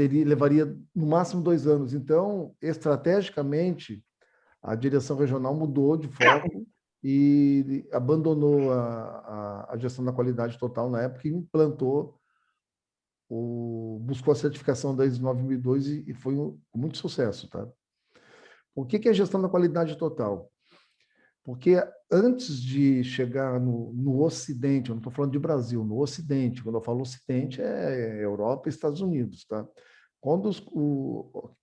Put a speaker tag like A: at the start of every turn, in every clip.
A: levaria no máximo 2 anos. Então, estrategicamente, a direção regional mudou de foco e abandonou a gestão da qualidade total na época e implantou, buscou a certificação da ISO 9002 e foi com muito sucesso. Tá? O que é a gestão da qualidade total? Porque antes de chegar no Ocidente, eu não estou falando de Brasil, no Ocidente, quando eu falo Ocidente, é Europa e Estados Unidos. Tá? Quando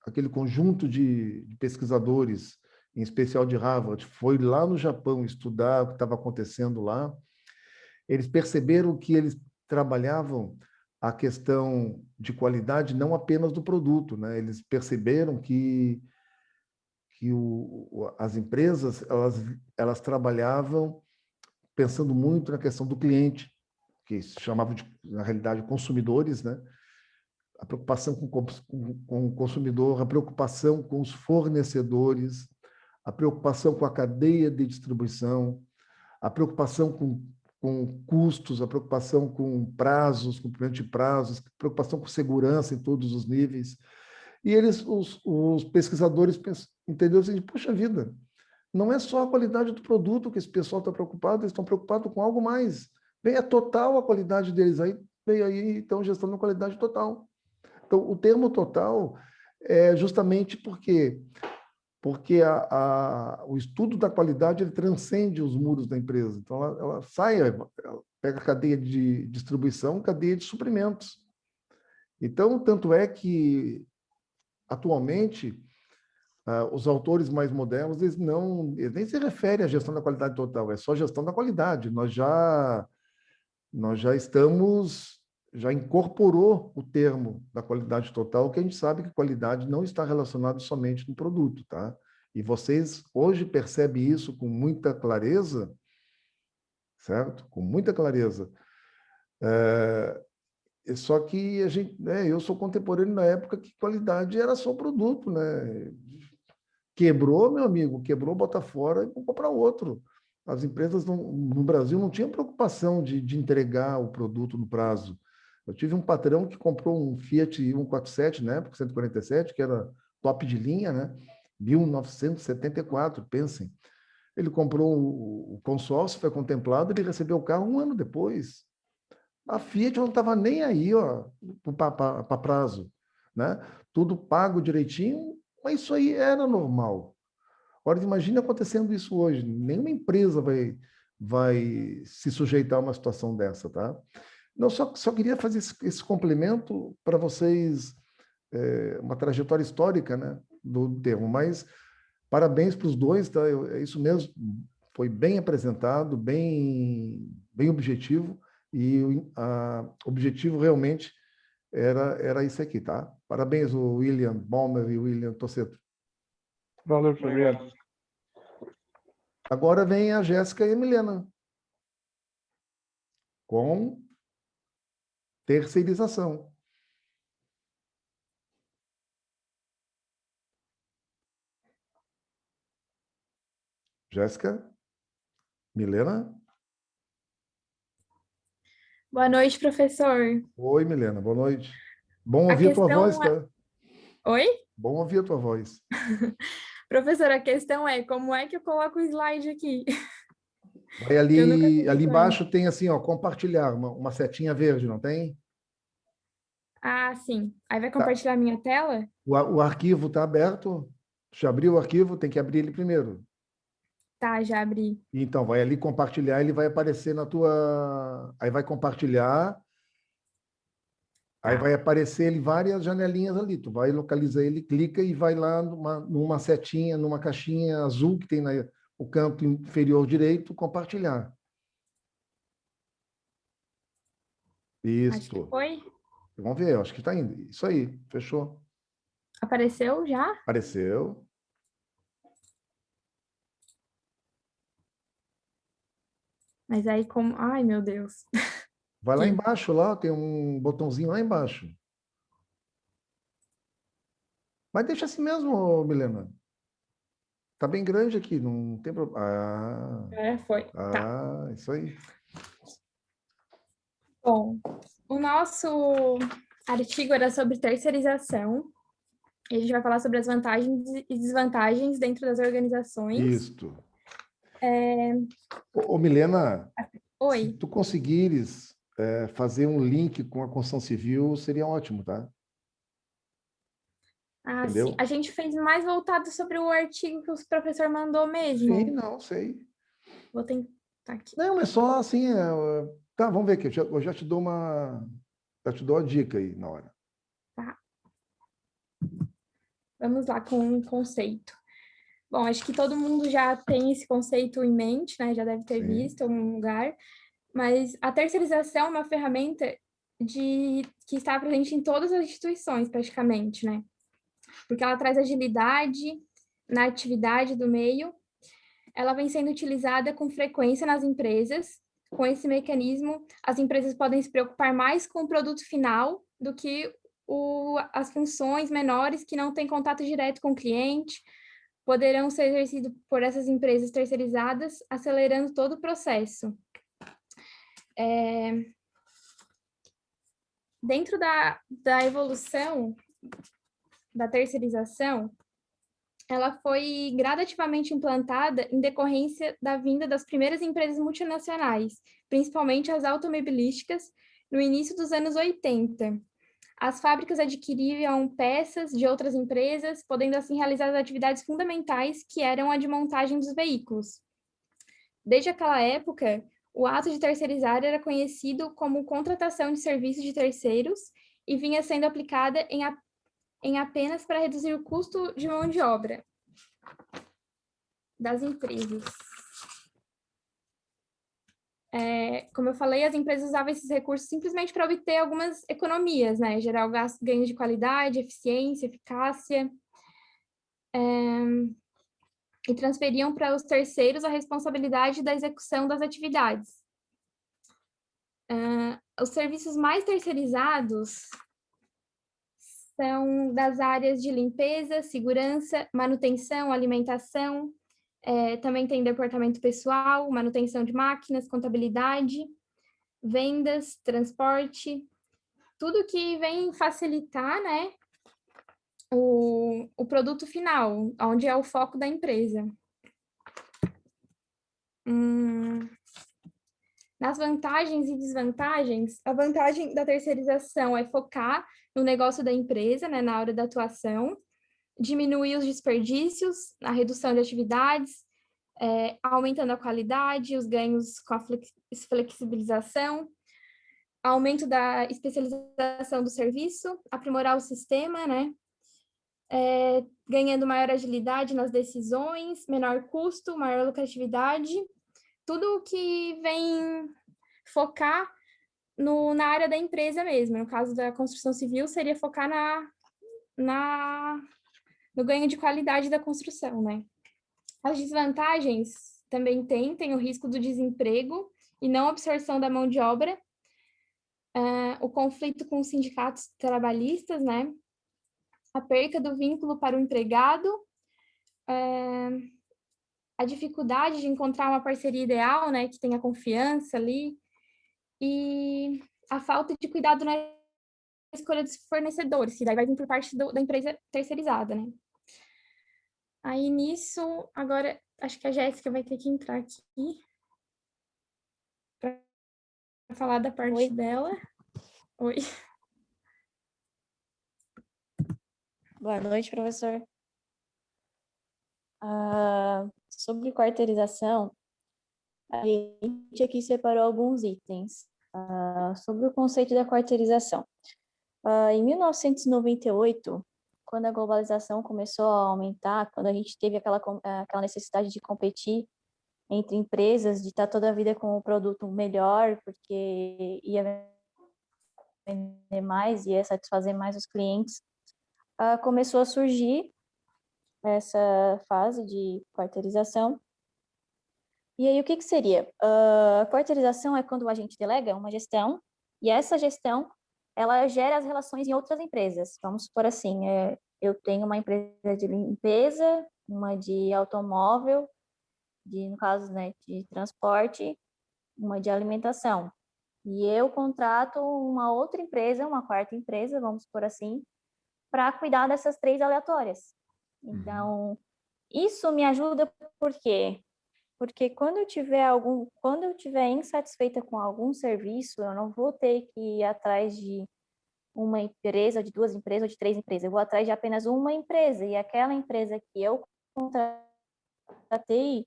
A: aquele conjunto de pesquisadores, em especial de Harvard, foi lá no Japão estudar o que estava acontecendo lá, eles perceberam que eles trabalhavam a questão de qualidade não apenas do produto, né? Eles perceberam que as empresas elas trabalhavam pensando muito na questão do cliente, que se chamavam de, na realidade, consumidores, né? A preocupação com o consumidor, a preocupação com os fornecedores, a preocupação com a cadeia de distribuição, a preocupação com custos, a preocupação com prazos, cumprimento de prazos, a preocupação com segurança em todos os níveis. E os pesquisadores entenderam assim, poxa vida, não é só a qualidade do produto que esse pessoal está preocupado, eles estão preocupados com algo mais. Vem a total a qualidade deles aí, veio aí, então, gestão da qualidade total. Então, o termo total é justamente porque o estudo da qualidade ele transcende os muros da empresa. Então, ela sai, ela pega a cadeia de distribuição, cadeia de suprimentos. Então, tanto é que, atualmente, os autores mais modernos, eles nem se referem à gestão da qualidade total, é só gestão da qualidade. Já incorporou o termo da qualidade total, que a gente sabe que qualidade não está relacionada somente no produto, tá? E vocês hoje percebem isso com muita clareza, certo? Com muita clareza. Só que a gente, né, eu sou contemporâneo na época que qualidade era só produto, né? Quebrou, meu amigo, quebrou, bota fora e vamos comprar outro. As empresas no Brasil não tinham preocupação de entregar o produto no prazo. Eu tive um patrão que comprou um Fiat 147, na época, 147, que era top de linha, né? 1974, pensem. Ele comprou o consórcio, foi contemplado, ele recebeu o carro um ano depois. A Fiat não estava nem aí, ó, para prazo, né? Tudo pago direitinho, mas isso aí era normal. Agora, imagine acontecendo isso hoje. Nenhuma empresa vai se sujeitar a uma situação dessa, tá? Não, só queria fazer esse complemento para vocês, uma trajetória histórica, né, do termo, mas parabéns para os dois, tá? É isso mesmo, foi bem apresentado, bem objetivo, e o objetivo realmente era isso aqui, tá? Parabéns, o William Balmer e o William Tosseto.
B: Valeu, obrigado.
A: Agora vem a Jéssica e a Milena, com terceirização. Jéssica? Milena?
C: Boa noite, professor.
A: Oi, Milena, boa noite. Bom
C: A
A: ouvir a tua
C: questão
A: voz,
C: é...
A: tá?
C: Oi?
A: Bom ouvir a tua voz.
C: Professor, a questão é como é que eu coloco o slide aqui?
A: Vai
C: Que eu nunca
A: ali
C: fiz isso antes.
A: embaixo tem assim, ó, compartilhar, uma setinha verde, não tem?
C: Ah, sim. Aí vai
A: Tá.
C: compartilhar a minha tela?
A: O arquivo está aberto. Já abriu o arquivo, tem que abrir ele primeiro.
C: Tá, já abri.
A: Então, vai ali compartilhar, ele vai aparecer na tua... Aí vai compartilhar, aí
C: Tá.
A: vai aparecer ele várias janelinhas ali. Tu vai localizar ele, clica e vai lá numa setinha, numa caixinha azul que tem no canto inferior direito, compartilhar.
C: Acho que
A: Isso.
C: foi.
A: Vamos ver, acho que está indo. Isso aí, fechou.
C: Apareceu já?
A: Apareceu.
C: Mas aí como... Ai, meu Deus.
A: Vai lá
C: Aqui.
A: embaixo, lá, tem um botãozinho lá embaixo. Mas deixa assim mesmo, Milena. Tá bem grande aqui, não tem problema.
C: Agora foi. Tá.
A: Isso aí.
C: Bom, o nosso artigo era sobre terceirização. E a gente vai falar sobre as vantagens e desvantagens dentro das organizações.
A: Isto. Ô, Milena, se
C: Oi.
A: tu conseguires fazer um link com a construção civil, seria ótimo, tá?
C: Ah, sim.
A: Entendeu?
C: A gente fez mais voltado sobre o artigo que o professor mandou mesmo.
A: Sim, não, sei.
C: Vou tentar aqui.
A: Não, é só assim. Tá, vamos ver aqui. Eu já te dou já te dou a dica aí na hora.
C: Tá. Vamos lá com um conceito. Bom, acho que todo mundo já tem esse conceito em mente, né? Já deve ter
A: Sim.
C: visto em algum lugar. Mas a terceirização é uma ferramenta que está presente em todas as instituições, praticamente, né? Porque ela traz agilidade na atividade do meio. Ela vem sendo utilizada com frequência nas empresas. Com esse mecanismo, as empresas podem se preocupar mais com o produto final do que as funções menores que não têm contato direto com o cliente, poderão ser exercidas por essas empresas terceirizadas, acelerando todo o processo. Dentro da evolução da terceirização, ela foi gradativamente implantada em decorrência da vinda das primeiras empresas multinacionais, principalmente as automobilísticas, no início dos anos 80. As fábricas adquiriam peças de outras empresas, podendo assim realizar as atividades fundamentais, que eram a de montagem dos veículos. Desde aquela época, o ato de terceirizar era conhecido como contratação de serviços de terceiros e vinha sendo aplicada em apenas para reduzir o custo de mão de obra das empresas. Como eu falei, as empresas usavam esses recursos simplesmente para obter algumas economias, né? Gerar ganhos de qualidade, eficiência, eficácia. E transferiam para os terceiros a responsabilidade da execução das atividades. Os serviços mais terceirizados são das áreas de limpeza, segurança, manutenção, alimentação, também tem departamento pessoal, manutenção de máquinas, contabilidade, vendas, transporte, tudo que vem facilitar, né, o produto final, onde é o foco da empresa. Nas vantagens e desvantagens, a vantagem da terceirização é focar no negócio da empresa, né, na hora da atuação, diminuir os desperdícios, a redução de atividades, aumentando a qualidade, os ganhos com a flexibilização, aumento da especialização do serviço, aprimorar o sistema, né? Ganhando maior agilidade nas decisões, menor custo, maior lucratividade, tudo o que vem focar na área da empresa mesmo. No caso da construção civil, seria focar no ganho de qualidade da construção, né? As desvantagens também tem o risco do desemprego e não absorção da mão de obra, o conflito com os sindicatos trabalhistas, né? A perca do vínculo para o empregado, a dificuldade de encontrar uma parceria ideal, né, que tenha confiança ali, e a falta de cuidado na escolha dos fornecedores, que daí vai vir por parte da empresa terceirizada, né? Aí nisso, agora acho que a Jéssica vai ter que entrar aqui para falar da parte dela. Oi.
D: Boa noite, professor. Sobre quarteirização, a gente aqui separou alguns itens sobre o conceito da quarteirização. Em 1998, quando a globalização começou a aumentar, quando a gente teve aquela necessidade de competir entre empresas, de estar toda a vida com o produto melhor, porque ia vender mais, ia satisfazer mais os clientes, começou a surgir essa fase de quarteirização. E aí, o que seria? A quarteirização é quando a gente delega uma gestão, e essa gestão, ela gera as relações em outras empresas. Vamos supor assim, eu tenho uma empresa de limpeza, uma de automóvel, no caso, né, de transporte, uma de alimentação. E eu contrato uma outra empresa, uma quarta empresa, vamos por assim, para cuidar dessas 3 aleatórias. Então, isso me ajuda por quê? Porque quando eu tiver insatisfeita com algum serviço, eu não vou ter que ir atrás de uma empresa, de 2 empresas ou de 3 empresas. Eu vou atrás de apenas uma empresa e aquela empresa que eu contratei,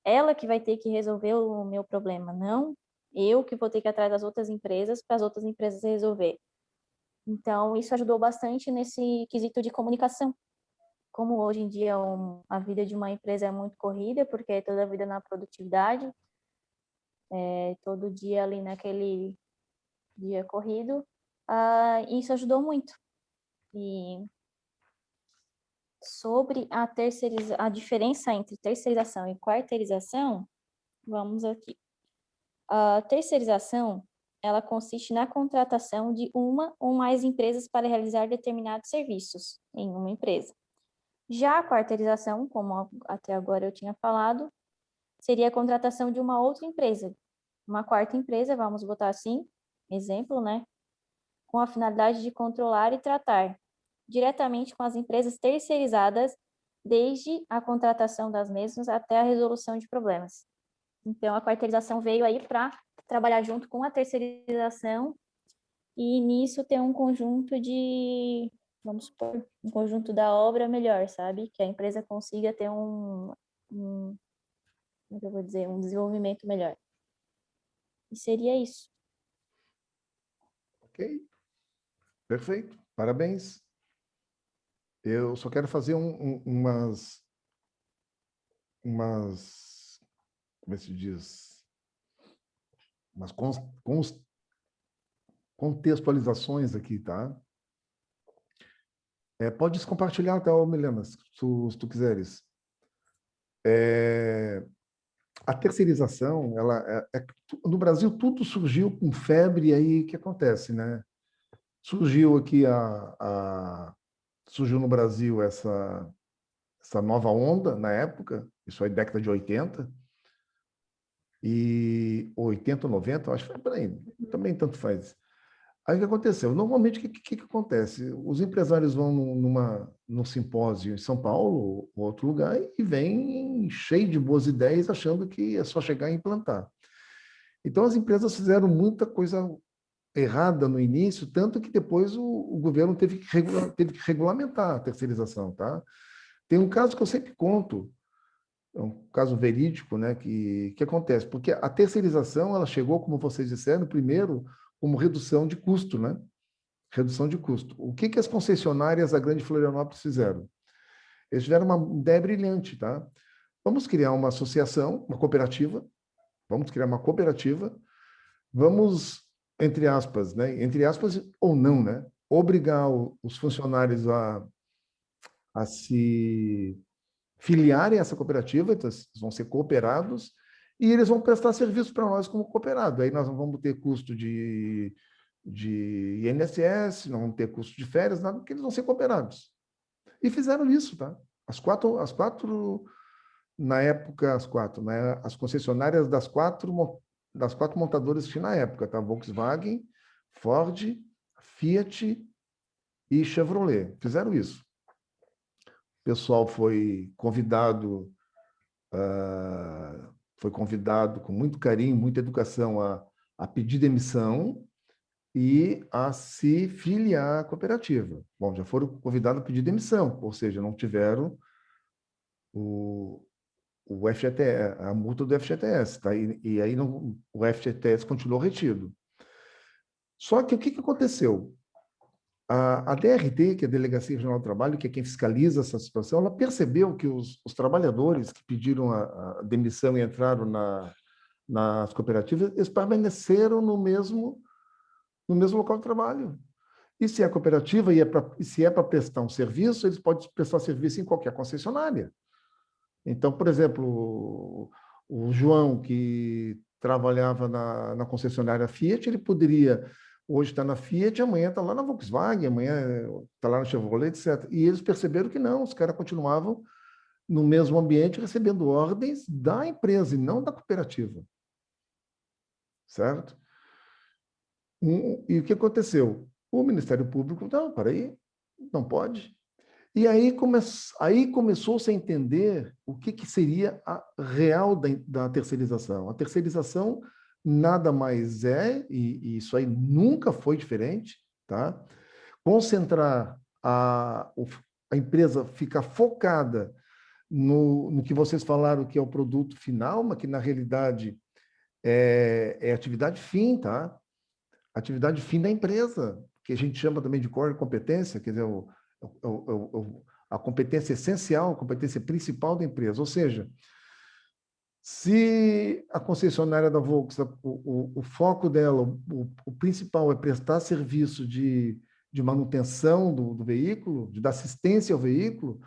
D: ela que vai ter que resolver o meu problema, não eu que vou ter que ir atrás das outras empresas para as outras empresas resolver. Então, isso ajudou bastante nesse quesito de comunicação. Como hoje em dia a vida de uma empresa é muito corrida, porque é toda a vida na produtividade, todo dia ali naquele dia corrido, isso ajudou muito. E sobre a diferença entre terceirização e quarteirização, vamos aqui. A terceirização, ela consiste na contratação de uma ou mais empresas para realizar determinados serviços em uma empresa. Já a quarteirização, como até agora eu tinha falado, seria a contratação de uma outra empresa, uma quarta empresa, vamos botar assim, exemplo, né? Com a finalidade de controlar e tratar diretamente com as empresas terceirizadas, desde a contratação das mesmas até a resolução de problemas. Então, a quarteirização veio aí para trabalhar junto com a terceirização e nisso ter um conjunto de, vamos supor, um conjunto da obra melhor, sabe? Que a empresa consiga ter como é que eu vou dizer, um desenvolvimento melhor. E seria isso.
A: Ok, perfeito, parabéns. Eu só quero fazer como é que se diz? Umas contextualizações aqui, tá? Podes compartilhar, tá, Milena, se tu quiseres. A terceirização, no Brasil, tudo surgiu com febre, e aí o que acontece, né? Surgiu aqui surgiu no Brasil essa nova onda na época, isso aí década de 80, e 80 ou 90, acho que foi por aí, também tanto faz. Aí o que aconteceu? Normalmente, o que acontece? Os empresários vão num simpósio em São Paulo ou outro lugar e vêm cheio de boas ideias, achando que é só chegar e implantar. Então, as empresas fizeram muita coisa errada no início, tanto que depois o governo teve que regulamentar a terceirização, tá? Tem um caso que eu sempre conto, é um caso verídico, né, que acontece, porque a terceirização, ela chegou, como vocês disseram, primeiro, como redução de custo, né? Redução de custo. O que as concessionárias da Grande Florianópolis fizeram? Eles tiveram uma ideia brilhante, tá? Vamos criar uma associação, uma cooperativa, vamos, entre aspas, né? Entre aspas ou não, né? Obrigar os funcionários a se filiarem a essa cooperativa, então eles vão ser cooperados, e eles vão prestar serviço para nós como cooperado. Aí nós não vamos ter custo de INSS, não vamos ter custo de férias, nada, porque eles vão ser cooperados. E fizeram isso, tá? Na época, né? As concessionárias das quatro montadoras que tinha na época, tá? Volkswagen, Ford, Fiat e Chevrolet. Fizeram isso. O pessoal foi convidado com muito carinho, muita educação a pedir demissão e a se filiar à cooperativa. Bom, já foram convidados a pedir demissão, ou seja, não tiveram o FGTS, a multa do FGTS, tá? E aí o FGTS continuou retido. Só que o que aconteceu? A DRT, que é a Delegacia Regional do Trabalho, que é quem fiscaliza essa situação, ela percebeu que os trabalhadores que pediram a demissão e entraram nas cooperativas, eles permaneceram no mesmo local de trabalho. E se é cooperativa e se é para prestar um serviço, eles podem prestar serviço em qualquer concessionária. Então, por exemplo, o João, que trabalhava na concessionária Fiat, ele poderia hoje está na Fiat, amanhã está lá na Volkswagen, amanhã está lá na Chevrolet, etc. E eles perceberam que não, os caras continuavam no mesmo ambiente recebendo ordens da empresa e não da cooperativa. Certo? E o que aconteceu? O Ministério Público, não, peraí, não pode. E aí, começou-se a entender o que seria a real da terceirização. A terceirização nada mais é, e isso aí nunca foi diferente, tá? Concentrar a empresa, ficar focada no que vocês falaram que é o produto final, mas que na realidade é atividade fim, tá? Atividade fim da empresa, que a gente chama também de core competência, quer dizer, a competência essencial, a competência principal da empresa. Ou seja, se a concessionária da Volkswagen, o foco dela, o principal é prestar serviço de manutenção do veículo, de dar assistência ao veículo,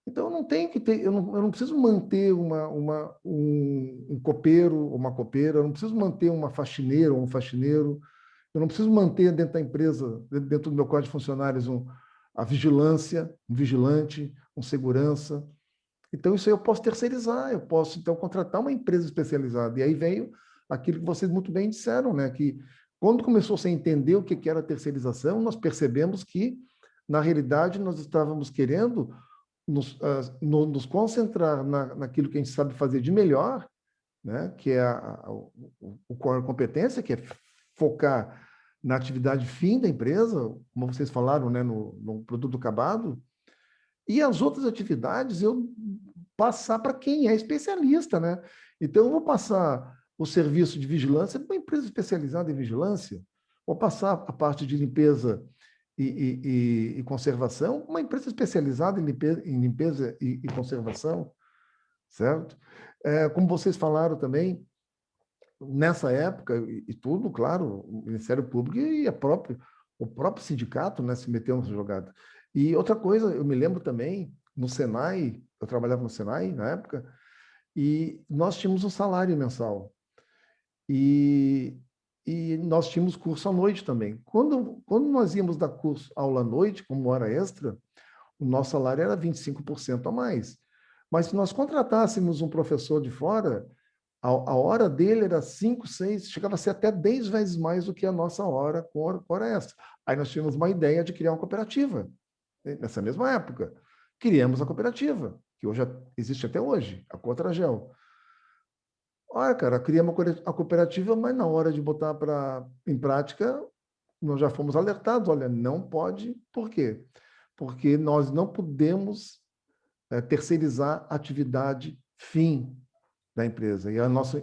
A: então eu não tenho que ter, eu não preciso manter um copeiro ou uma copeira, eu não preciso manter uma faxineira ou um faxineiro, eu não preciso manter dentro da empresa, dentro do meu quadro de funcionários, a vigilância, um vigilante, um segurança. Então, isso aí eu posso terceirizar, eu posso, então, contratar uma empresa especializada. E aí veio aquilo que vocês muito bem disseram, né? Que quando começou a entender o que era a terceirização, nós percebemos que, na realidade, nós estávamos querendo nos concentrar naquilo que a gente sabe fazer de melhor, né? Que é o core competência, que é focar na atividade fim da empresa, como vocês falaram, né? No produto acabado, e as outras atividades eu passar para quem é especialista, né? Então, eu vou passar o serviço de vigilância para uma empresa especializada em vigilância, vou passar a parte de limpeza e conservação, uma empresa especializada em limpeza e conservação, certo? Como vocês falaram também, nessa época, e tudo, claro, o Ministério Público e o próprio sindicato, né, se meteu nessa jogada. E outra coisa, eu me lembro também, no Senai, eu trabalhava no Senai na época, e nós tínhamos um salário mensal. E nós tínhamos curso à noite também. Quando nós íamos dar curso aula à noite, como hora extra, o nosso salário era 25% a mais. Mas se nós contratássemos um professor de fora, a hora dele era 5, 6, chegava a ser até 10 vezes mais do que a nossa hora com hora extra. Aí nós tínhamos uma ideia de criar uma cooperativa, nessa mesma época. Criamos a cooperativa, que hoje existe até hoje, a Cotragel. Olha, cara, criamos a cooperativa, mas na hora de botar em prática, nós já fomos alertados, olha, não pode, por quê? Porque nós não podemos terceirizar a atividade fim da empresa. E a nossa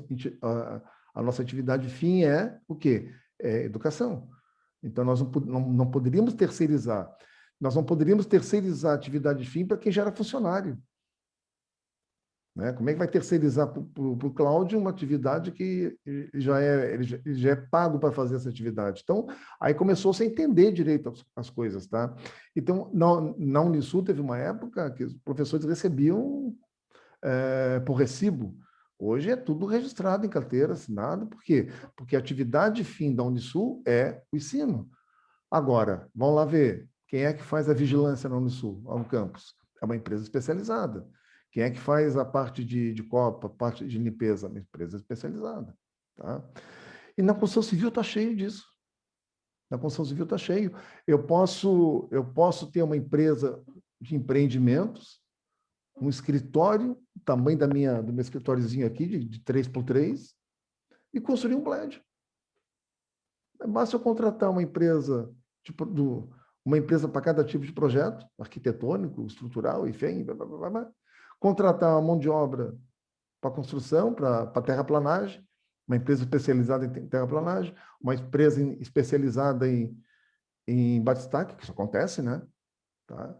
A: atividade fim é o quê? É educação. Então, nós não poderíamos terceirizar. Nós não poderíamos terceirizar a atividade fim para quem já era funcionário. Né? Como é que vai terceirizar para o Cláudio uma atividade que ele já é pago para fazer essa atividade? Então, aí começou-se a entender direito as coisas. Tá? Então, na Unisul teve uma época que os professores recebiam por recibo. Hoje é tudo registrado em carteira, assinado. Por quê? Porque a atividade fim da Unisul é o ensino. Agora, vamos lá ver. Quem é que faz a vigilância na Unisul, no campus? É uma empresa especializada. Quem é que faz a parte de copa, a parte de limpeza? Uma empresa especializada. Tá? E na construção civil está cheio disso. Na construção civil está cheio. Eu posso ter uma empresa de empreendimentos, um escritório, tamanho do meu escritóriozinho aqui, de 3x3, e construir um prédio. Basta eu contratar uma empresa, uma empresa para cada tipo de projeto, arquitetônico, estrutural, enfim, contratar uma mão de obra para construção, para terraplanagem, uma empresa especializada em terraplanagem, uma empresa especializada em batistaque, que isso acontece, né? Tá?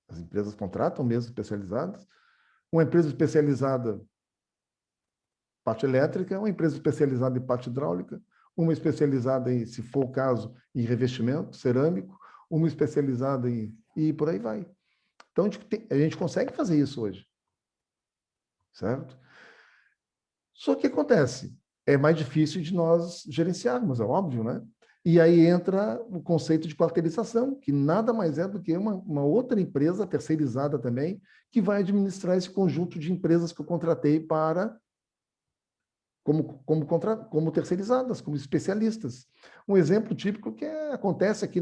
A: As empresas contratam mesmo especializadas. Uma empresa especializada em parte elétrica, uma empresa especializada em parte hidráulica, uma especializada em, se for o caso, em revestimento cerâmico, uma especializada e por aí vai. Então, a gente consegue fazer isso hoje. Certo? Só que acontece, é mais difícil de nós gerenciarmos, é óbvio, né? E aí entra o conceito de quarteirização, que nada mais é do que uma outra empresa terceirizada também, que vai administrar esse conjunto de empresas que eu contratei para como terceirizadas, como especialistas. Um exemplo típico que acontece aqui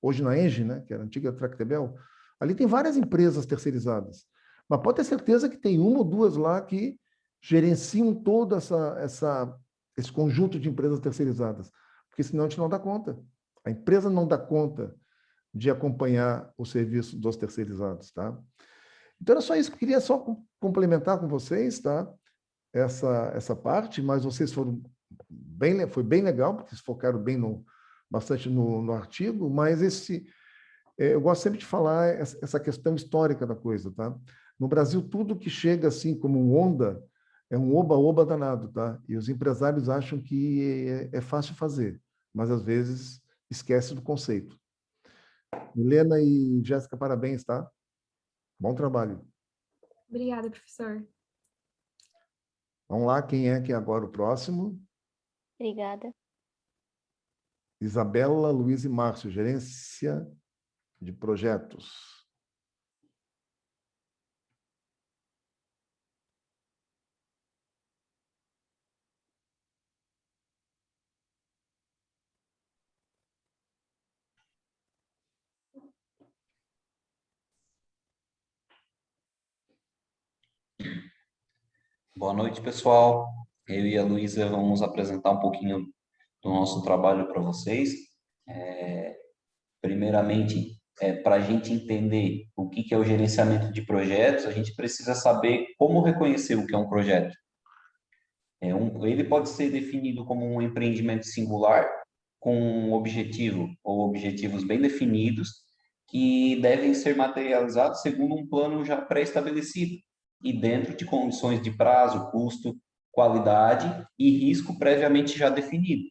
A: hoje na Engie, né, que era a antiga Tractebel, ali tem várias empresas terceirizadas, mas pode ter certeza que tem uma ou duas lá que gerenciam todo esse conjunto de empresas terceirizadas, porque senão a gente não dá conta. A empresa não dá conta de acompanhar o serviço dos terceirizados, tá? Então era só isso que eu queria só complementar com vocês, tá? Essa parte, mas vocês foi bem legal, porque vocês focaram bastante no artigo, mas eu gosto sempre de falar essa questão histórica da coisa, tá? No Brasil, tudo que chega assim como um onda é um oba-oba danado, tá? E os empresários acham que é fácil fazer, mas às vezes esquece do conceito. Milena e Jéssica, parabéns, tá? Bom trabalho.
C: Obrigada, professor.
A: Vamos lá, quem é que é agora o próximo?
D: Obrigada.
A: Isabela, Luiz e Márcio, gerência de projetos.
E: Boa noite, pessoal. Eu e a Luísa vamos apresentar um pouquinho do nosso trabalho para vocês. Primeiramente, para a gente entender o que é o gerenciamento de projetos, a gente precisa saber como reconhecer o que é um projeto. Ele pode ser definido como um empreendimento singular, com um objetivo ou objetivos bem definidos, que devem ser materializados segundo um plano já pré-estabelecido e dentro de condições de prazo, custo, qualidade e risco previamente já definido.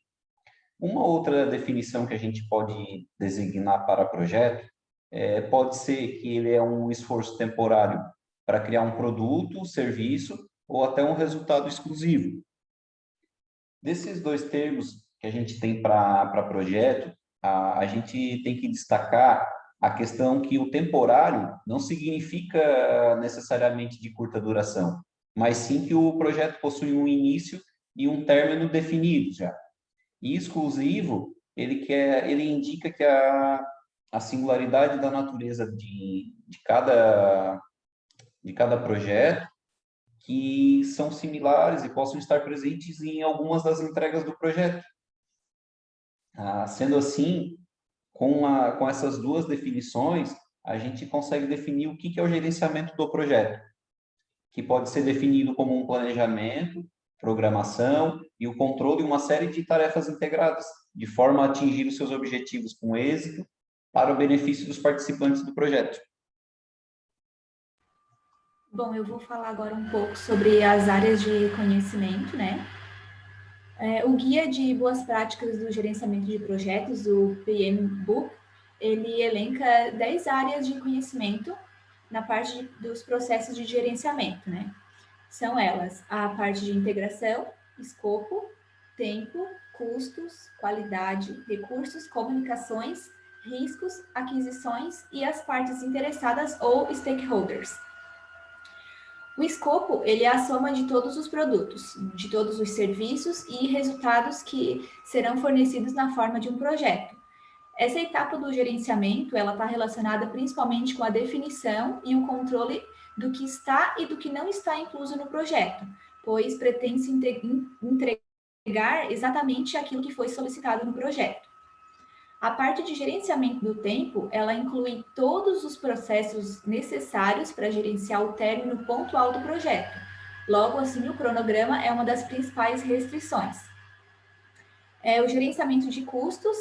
E: Uma outra definição que a gente pode designar para projeto pode ser que ele é um esforço temporário para criar um produto, serviço ou até um resultado exclusivo. Desses dois termos que a gente tem para projeto, a gente tem que destacar a questão que o temporário não significa necessariamente de curta duração, mas sim que o projeto possui um início e um término definidos já. E exclusivo, ele indica que a singularidade da natureza de cada projeto que são similares e possam estar presentes em algumas das entregas do projeto. Sendo assim, com essas duas definições, a gente consegue definir o que é o gerenciamento do projeto, que pode ser definido como um planejamento, programação e o controle de uma série de tarefas integradas, de forma a atingir os seus objetivos com êxito, para o benefício dos participantes do projeto.
F: Bom, eu vou falar agora um pouco sobre as áreas de conhecimento, né? O Guia de Boas Práticas do Gerenciamento de Projetos, o PM Book, ele elenca 10 áreas de conhecimento na parte dos processos de gerenciamento, né? São elas a parte de integração, escopo, tempo, custos, qualidade, recursos, comunicações, riscos, aquisições e as partes interessadas ou stakeholders. O escopo, ele é a soma de todos os produtos, de todos os serviços e resultados que serão fornecidos na forma de um projeto. Essa etapa do gerenciamento, ela está relacionada principalmente com a definição e o controle do que está e do que não está incluso no projeto, pois pretende-se entregar exatamente aquilo que foi solicitado no projeto. A parte de gerenciamento do tempo, ela inclui todos os processos necessários para gerenciar o término pontual do projeto. Logo assim, o cronograma é uma das principais restrições. O gerenciamento de custos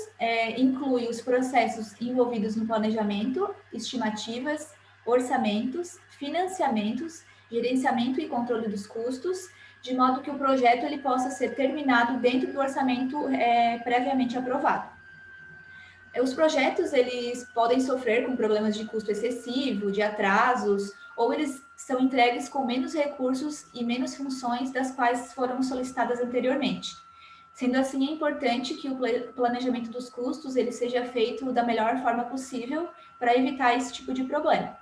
F: inclui os processos envolvidos no planejamento, estimativas, orçamentos, financiamentos, gerenciamento e controle dos custos, de modo que o projeto ele possa ser terminado dentro do orçamento previamente aprovado. Os projetos, eles podem sofrer com problemas de custo excessivo, de atrasos, ou eles são entregues com menos recursos e menos funções das quais foram solicitadas anteriormente. Sendo assim, é importante que o planejamento dos custos ele seja feito da melhor forma possível para evitar esse tipo de problema.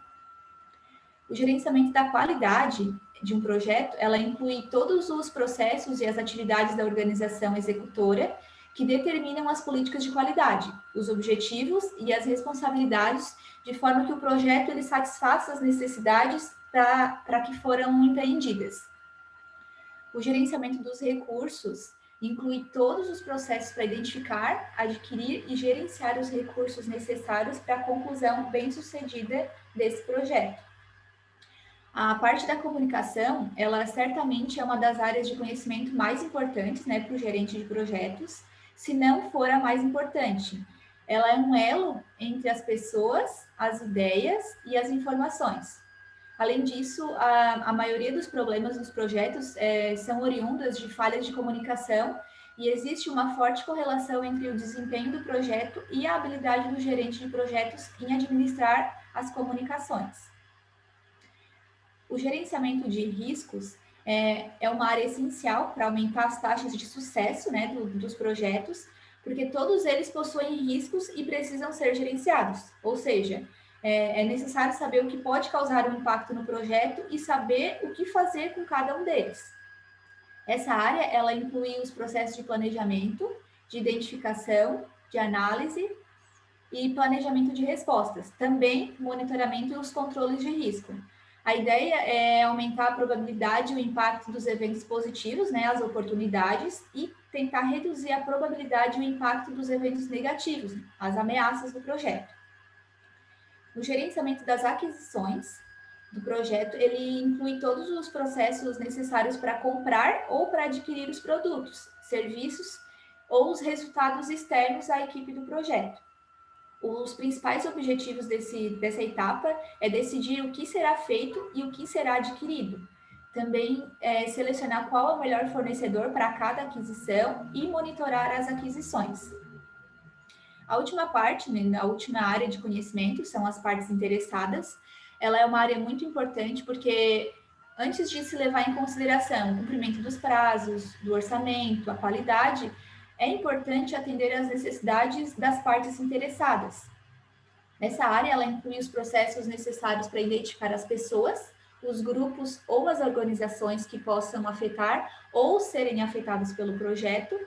F: O gerenciamento da qualidade de um projeto, ela inclui todos os processos e as atividades da organização executora que determinam as políticas de qualidade, os objetivos e as responsabilidades, de forma que o projeto ele satisfaça as necessidades para que foram empreendidas. O gerenciamento dos recursos inclui todos os processos para identificar, adquirir e gerenciar os recursos necessários para a conclusão bem-sucedida desse projeto. A parte da comunicação, ela certamente é uma das áreas de conhecimento mais importantes, né, para o gerente de projetos, se não for a mais importante. Ela é um elo entre as pessoas, as ideias e as informações. Além disso, a maioria dos problemas dos projetos são oriundas de falhas de comunicação e existe uma forte correlação entre o desempenho do projeto e a habilidade do gerente de projetos em administrar as comunicações. O gerenciamento de riscos é uma área essencial para aumentar as taxas de sucesso, né, dos projetos, porque todos eles possuem riscos e precisam ser gerenciados. Ou seja, é necessário saber o que pode causar um impacto no projeto e saber o que fazer com cada um deles. Essa área, ela inclui os processos de planejamento, de identificação, de análise e planejamento de respostas. Também monitoramento e os controles de risco. A ideia é aumentar a probabilidade e o impacto dos eventos positivos, né, as oportunidades, e tentar reduzir a probabilidade e o impacto dos eventos negativos, as ameaças do projeto. O gerenciamento das aquisições do projeto, ele inclui todos os processos necessários para comprar ou para adquirir os produtos, serviços ou os resultados externos à equipe do projeto. Os principais objetivos dessa etapa é decidir o que será feito e o que será adquirido. Também selecionar qual é o melhor fornecedor para cada aquisição e monitorar as aquisições. A última parte, né, a última área de conhecimento são as partes interessadas. Ela é uma área muito importante porque antes de se levar em consideração o cumprimento dos prazos, do orçamento, a qualidade, é importante atender às necessidades das partes interessadas. Essa área, ela inclui os processos necessários para identificar as pessoas, os grupos ou as organizações que possam afetar ou serem afetados pelo projeto,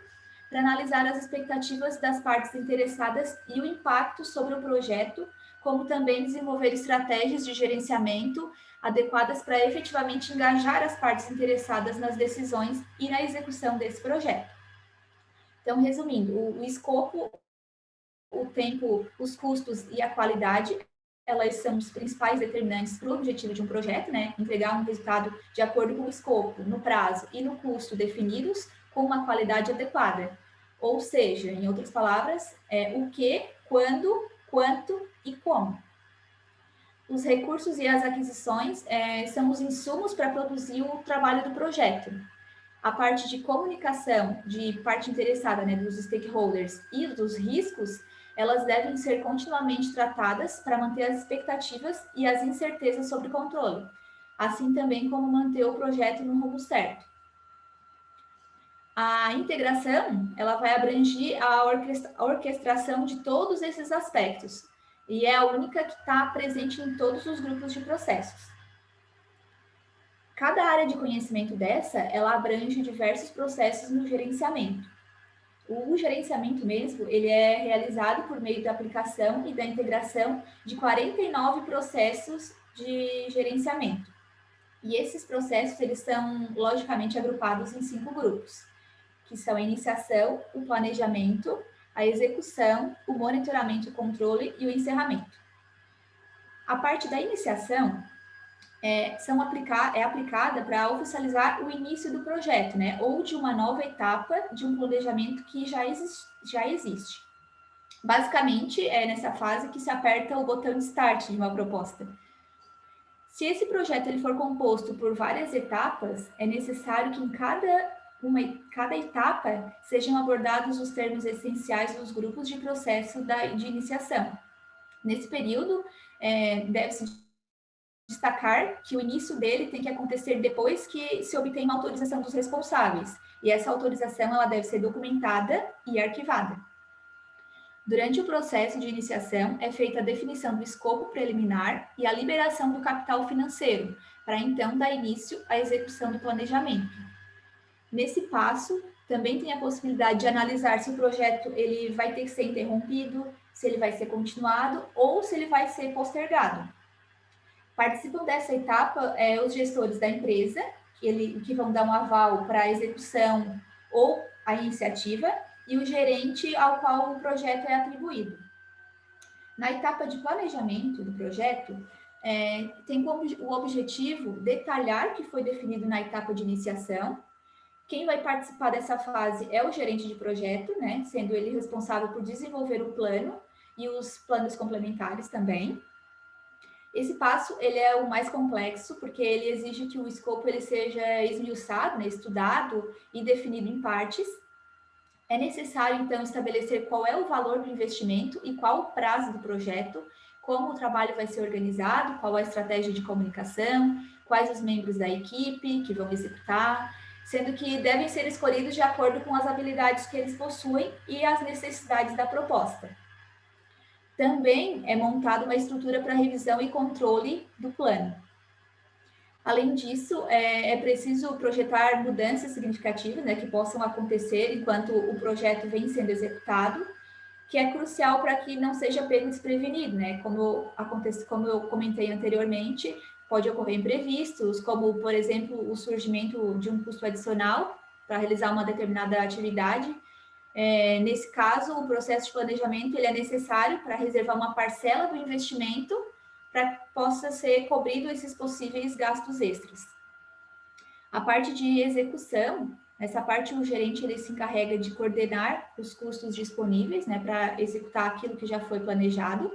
F: para analisar as expectativas das partes interessadas e o impacto sobre o projeto, como também desenvolver estratégias de gerenciamento adequadas para efetivamente engajar as partes interessadas nas decisões e na execução desse projeto. Então, resumindo, o escopo, o tempo, os custos e a qualidade, elas são os principais determinantes para o objetivo de um projeto, né? Entregar um resultado de acordo com o escopo, no prazo e no custo definidos, com uma qualidade adequada. Ou seja, em outras palavras, o que, quando, quanto e como. Os recursos e as aquisições são os insumos para produzir o trabalho do projeto. A parte de comunicação de parte interessada, né, dos stakeholders e dos riscos, elas devem ser continuamente tratadas para manter as expectativas e as incertezas sob controle, assim também como manter o projeto no rumo certo. A integração, ela vai abranger a orquestração de todos esses aspectos, e é a única que está presente em todos os grupos de processos. Cada área de conhecimento dessa, ela abrange diversos processos no gerenciamento. O gerenciamento mesmo, ele é realizado por meio da aplicação e da integração de 49 processos de gerenciamento. E esses processos, eles são logicamente agrupados em 5 grupos, que são a iniciação, o planejamento, a execução, o monitoramento, o controle e o encerramento. A parte da iniciação é aplicada para oficializar o início do projeto, né? Ou de uma nova etapa de um planejamento que já existe. Basicamente, é nessa fase que se aperta o botão de start de uma proposta. Se esse projeto ele for composto por várias etapas, é necessário que em cada etapa sejam abordados os termos essenciais dos grupos de processo de iniciação. Nesse período, deve-se destacar que o início dele tem que acontecer depois que se obtém uma autorização dos responsáveis, e essa autorização ela deve ser documentada e arquivada. Durante o processo de iniciação, é feita a definição do escopo preliminar e a liberação do capital financeiro, para então dar início à execução do planejamento. Nesse passo, também tem a possibilidade de analisar se o projeto ele vai ter que ser interrompido, se ele vai ser continuado ou se ele vai ser postergado. Participam dessa etapa os gestores da empresa, que vão dar um aval para a execução ou a iniciativa, e o gerente ao qual o projeto é atribuído. Na etapa de planejamento do projeto, tem como o objetivo detalhar o que foi definido na etapa de iniciação. Quem vai participar dessa fase é o gerente de projeto, né, sendo ele responsável por desenvolver o plano e os planos complementares também. Esse passo ele é o mais complexo, porque ele exige que o escopo ele seja esmiuçado, né, estudado e definido em partes. É necessário, então, estabelecer qual é o valor do investimento e qual o prazo do projeto, como o trabalho vai ser organizado, qual a estratégia de comunicação, quais os membros da equipe que vão executar, sendo que devem ser escolhidos de acordo com as habilidades que eles possuem e as necessidades da proposta. Também é montada uma estrutura para revisão e controle do plano. Além disso, é preciso projetar mudanças significativas, né, que possam acontecer enquanto o projeto vem sendo executado, que é crucial para que não seja pego desprevenido, né? Como eu comentei anteriormente, pode ocorrer imprevistos, como, por exemplo, o surgimento de um custo adicional para realizar uma determinada atividade. Nesse caso, o processo de planejamento ele é necessário para reservar uma parcela do investimento para que possa ser cobrido esses possíveis gastos extras. A parte de execução, nessa parte o gerente ele se encarrega de coordenar os custos disponíveis, né, para executar aquilo que já foi planejado,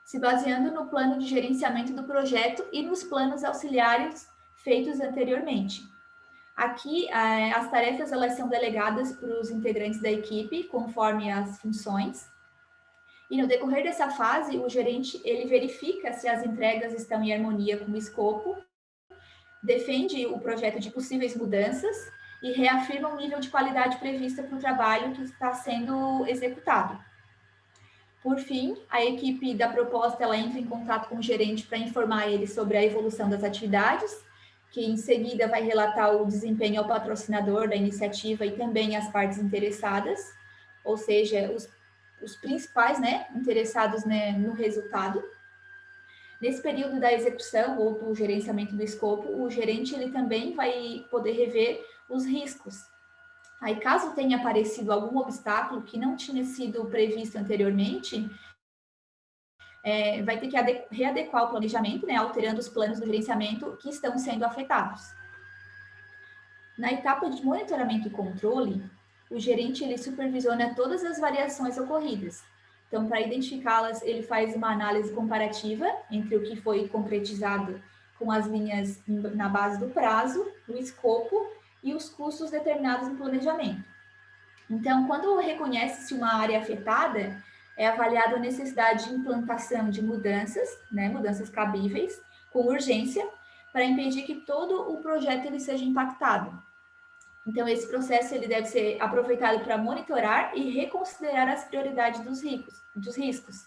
F: se baseando no plano de gerenciamento do projeto e nos planos auxiliares feitos anteriormente. Aqui, as tarefas elas são delegadas para os integrantes da equipe, conforme as funções. E no decorrer dessa fase, o gerente ele verifica se as entregas estão em harmonia com o escopo, defende o projeto de possíveis mudanças e reafirma o nível de qualidade prevista para o trabalho que está sendo executado. Por fim, a equipe da proposta ela entra em contato com o gerente para informar ele sobre a evolução das atividades, que em seguida vai relatar o desempenho ao patrocinador da iniciativa e também às partes interessadas, ou seja, os principais, né, interessados, né, no resultado. Nesse período da execução ou do gerenciamento do escopo, o gerente ele também vai poder rever os riscos. Aí, caso tenha aparecido algum obstáculo que não tinha sido previsto anteriormente, vai ter que readequar o planejamento, né, alterando os planos do gerenciamento que estão sendo afetados. Na etapa de monitoramento e controle, o gerente ele supervisiona todas as variações ocorridas. Então, para identificá-las, ele faz uma análise comparativa entre o que foi concretizado com as linhas na base do prazo, o escopo e os custos determinados no planejamento. Então, quando reconhece-se uma área afetada, é avaliada a necessidade de implantação de mudanças, né, mudanças cabíveis, com urgência, para impedir que todo o projeto ele seja impactado. Então, esse processo ele deve ser aproveitado para monitorar e reconsiderar as prioridades dos riscos.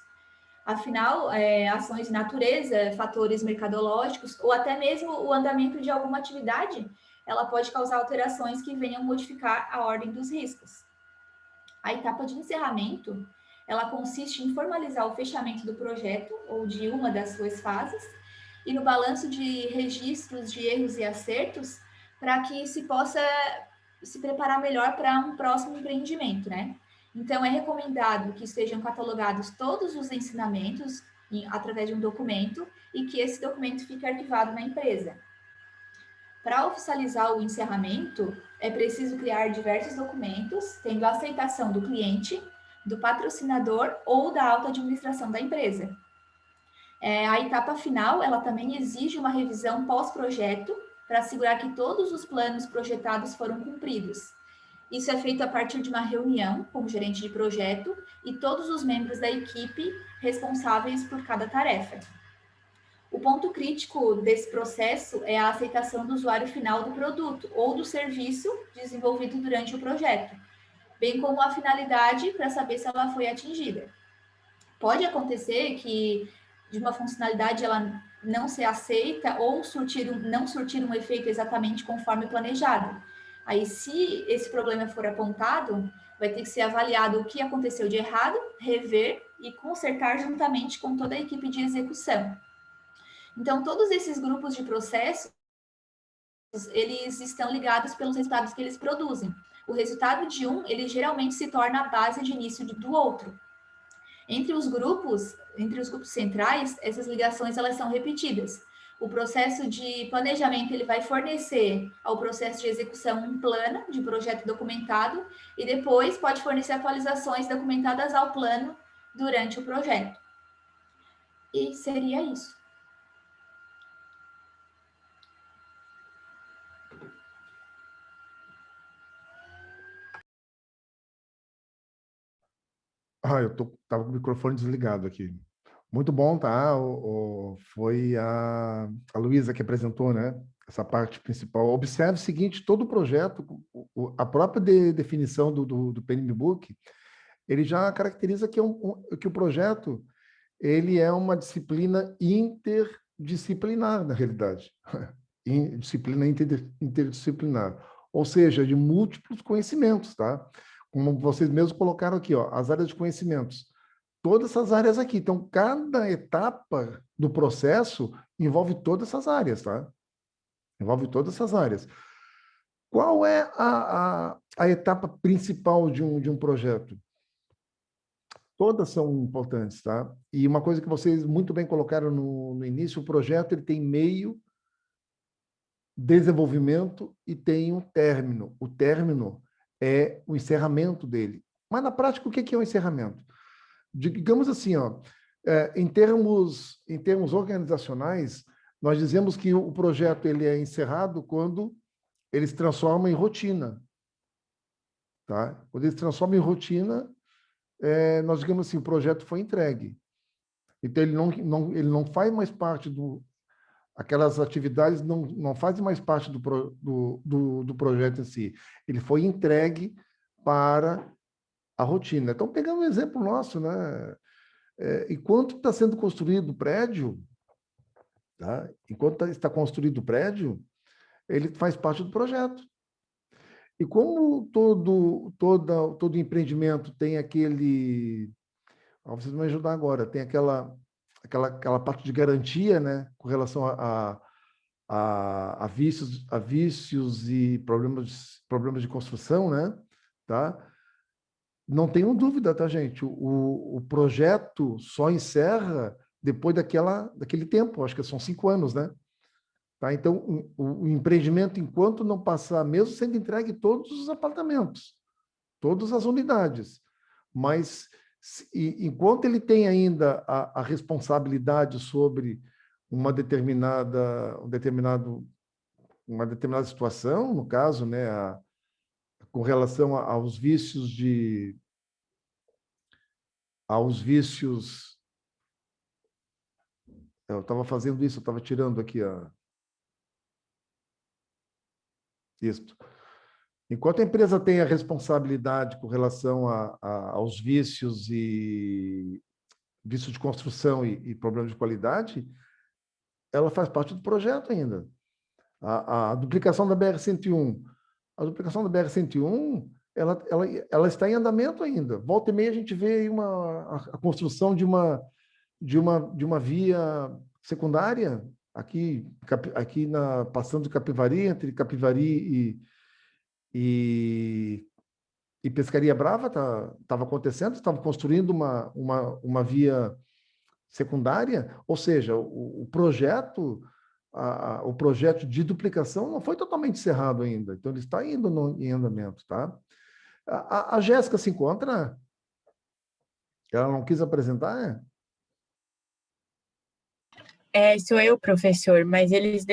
F: Afinal, ações de natureza, fatores mercadológicos ou até mesmo o andamento de alguma atividade, ela pode causar alterações que venham modificar a ordem dos riscos. A etapa de encerramento, ela consiste em formalizar o fechamento do projeto ou de uma das suas fases e no balanço de registros de erros e acertos para que se possa se preparar melhor para um próximo empreendimento, né? Então, é recomendado que sejam catalogados todos os ensinamentos através de um documento e que esse documento fique arquivado na empresa. Para oficializar o encerramento, é preciso criar diversos documentos, tendo a aceitação do cliente, do patrocinador ou da alta administração da empresa. A etapa final, ela também exige uma revisão pós-projeto para assegurar que todos os planos projetados foram cumpridos. Isso é feito a partir de uma reunião com o gerente de projeto e todos os membros da equipe responsáveis por cada tarefa. O ponto crítico desse processo é a aceitação do usuário final do produto ou do serviço desenvolvido durante o projeto. bem como a finalidade para saber se ela foi atingida. Pode acontecer que de uma funcionalidade ela não ser aceita ou não surtir um efeito exatamente conforme planejado. Aí, se esse problema for apontado, vai ter que ser avaliado o que aconteceu de errado, rever e consertar juntamente com toda a equipe de execução. Então, todos esses grupos de processos, eles estão ligados pelos resultados que eles produzem. O resultado de um, ele geralmente se torna a base de início do outro. Entre os grupos centrais, essas ligações elas são repetidas. O processo de planejamento ele vai fornecer ao processo de execução um plano de projeto documentado e depois pode fornecer atualizações documentadas ao plano durante o projeto. E seria isso.
A: Eu tava com o microfone desligado aqui. Muito bom, tá? Foi a Luísa que apresentou, né? Essa parte principal. Observe o seguinte, todo o projeto, a própria definição do PMBOK, ele já caracteriza que que o projeto ele é uma disciplina interdisciplinar, na realidade. Disciplina interdisciplinar. Ou seja, de múltiplos conhecimentos, tá? Como vocês mesmos colocaram aqui, ó, as áreas de conhecimentos. Todas essas áreas aqui. Então, cada etapa do processo envolve todas essas áreas, tá? Envolve todas essas áreas. Qual é a etapa principal de um projeto? Todas são importantes, tá? E uma coisa que vocês muito bem colocaram no início, o projeto ele tem meio, desenvolvimento e tem um término. O término é o encerramento dele. Mas, na prática, o que é o encerramento? Digamos assim, ó, em termos organizacionais, nós dizemos que o projeto ele é encerrado quando ele se transforma em rotina. Tá? Quando ele se transforma em rotina, nós digamos assim, o projeto foi entregue. Então, ele não faz mais parte aquelas atividades não fazem mais parte do projeto em si. Ele foi entregue para a rotina. Então, pegando um exemplo nosso, né? Enquanto está sendo construído o prédio, tá? Enquanto está construído o prédio, ele faz parte do projeto. E como todo empreendimento tem aquele... vocês vão me ajudar agora, tem aquela parte de garantia, né? Com relação a vícios e problemas de construção, né? Tá? Não tenham dúvida, tá, gente? O projeto só encerra depois daquele tempo, acho que são 5 anos, né? Tá? Então, o empreendimento, enquanto não passar, mesmo sendo entregue todos os apartamentos, todas as unidades, mas enquanto ele tem ainda a responsabilidade sobre uma determinada situação, no caso, né, com relação aos vícios eu estava fazendo isso, eu estava tirando aqui isto. Enquanto a empresa tem a responsabilidade com relação aos vícios vícios de construção e problemas de qualidade, ela faz parte do projeto ainda. A duplicação da BR-101, ela está em andamento ainda. Volta e meia a gente vê aí a construção de uma via secundária aqui passando de Capivari, entre Capivari e Pescaria Brava, estava acontecendo, estava construindo uma via secundária, ou seja, o projeto de duplicação não foi totalmente encerrado ainda, então ele está indo em andamento, tá? A Jéssica se encontra? Ela não quis apresentar?
G: Sou eu, professor, mas eles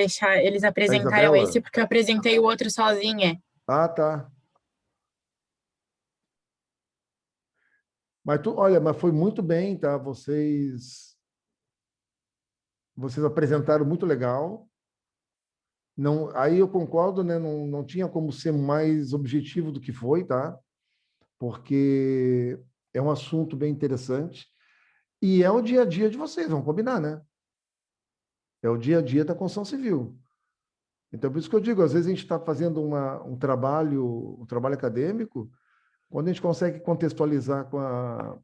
G: apresentaram esse porque eu apresentei o outro sozinha.
A: Ah, tá. Mas mas foi muito bem, tá? Vocês apresentaram muito legal. Não, aí eu concordo, né? Não tinha como ser mais objetivo do que foi, tá? porque é um assunto bem interessante e é o dia a dia de vocês, vamos combinar, né? É o dia a dia da construção civil. Então, por isso que eu digo, às vezes a gente está fazendo um trabalho acadêmico, quando a gente consegue contextualizar com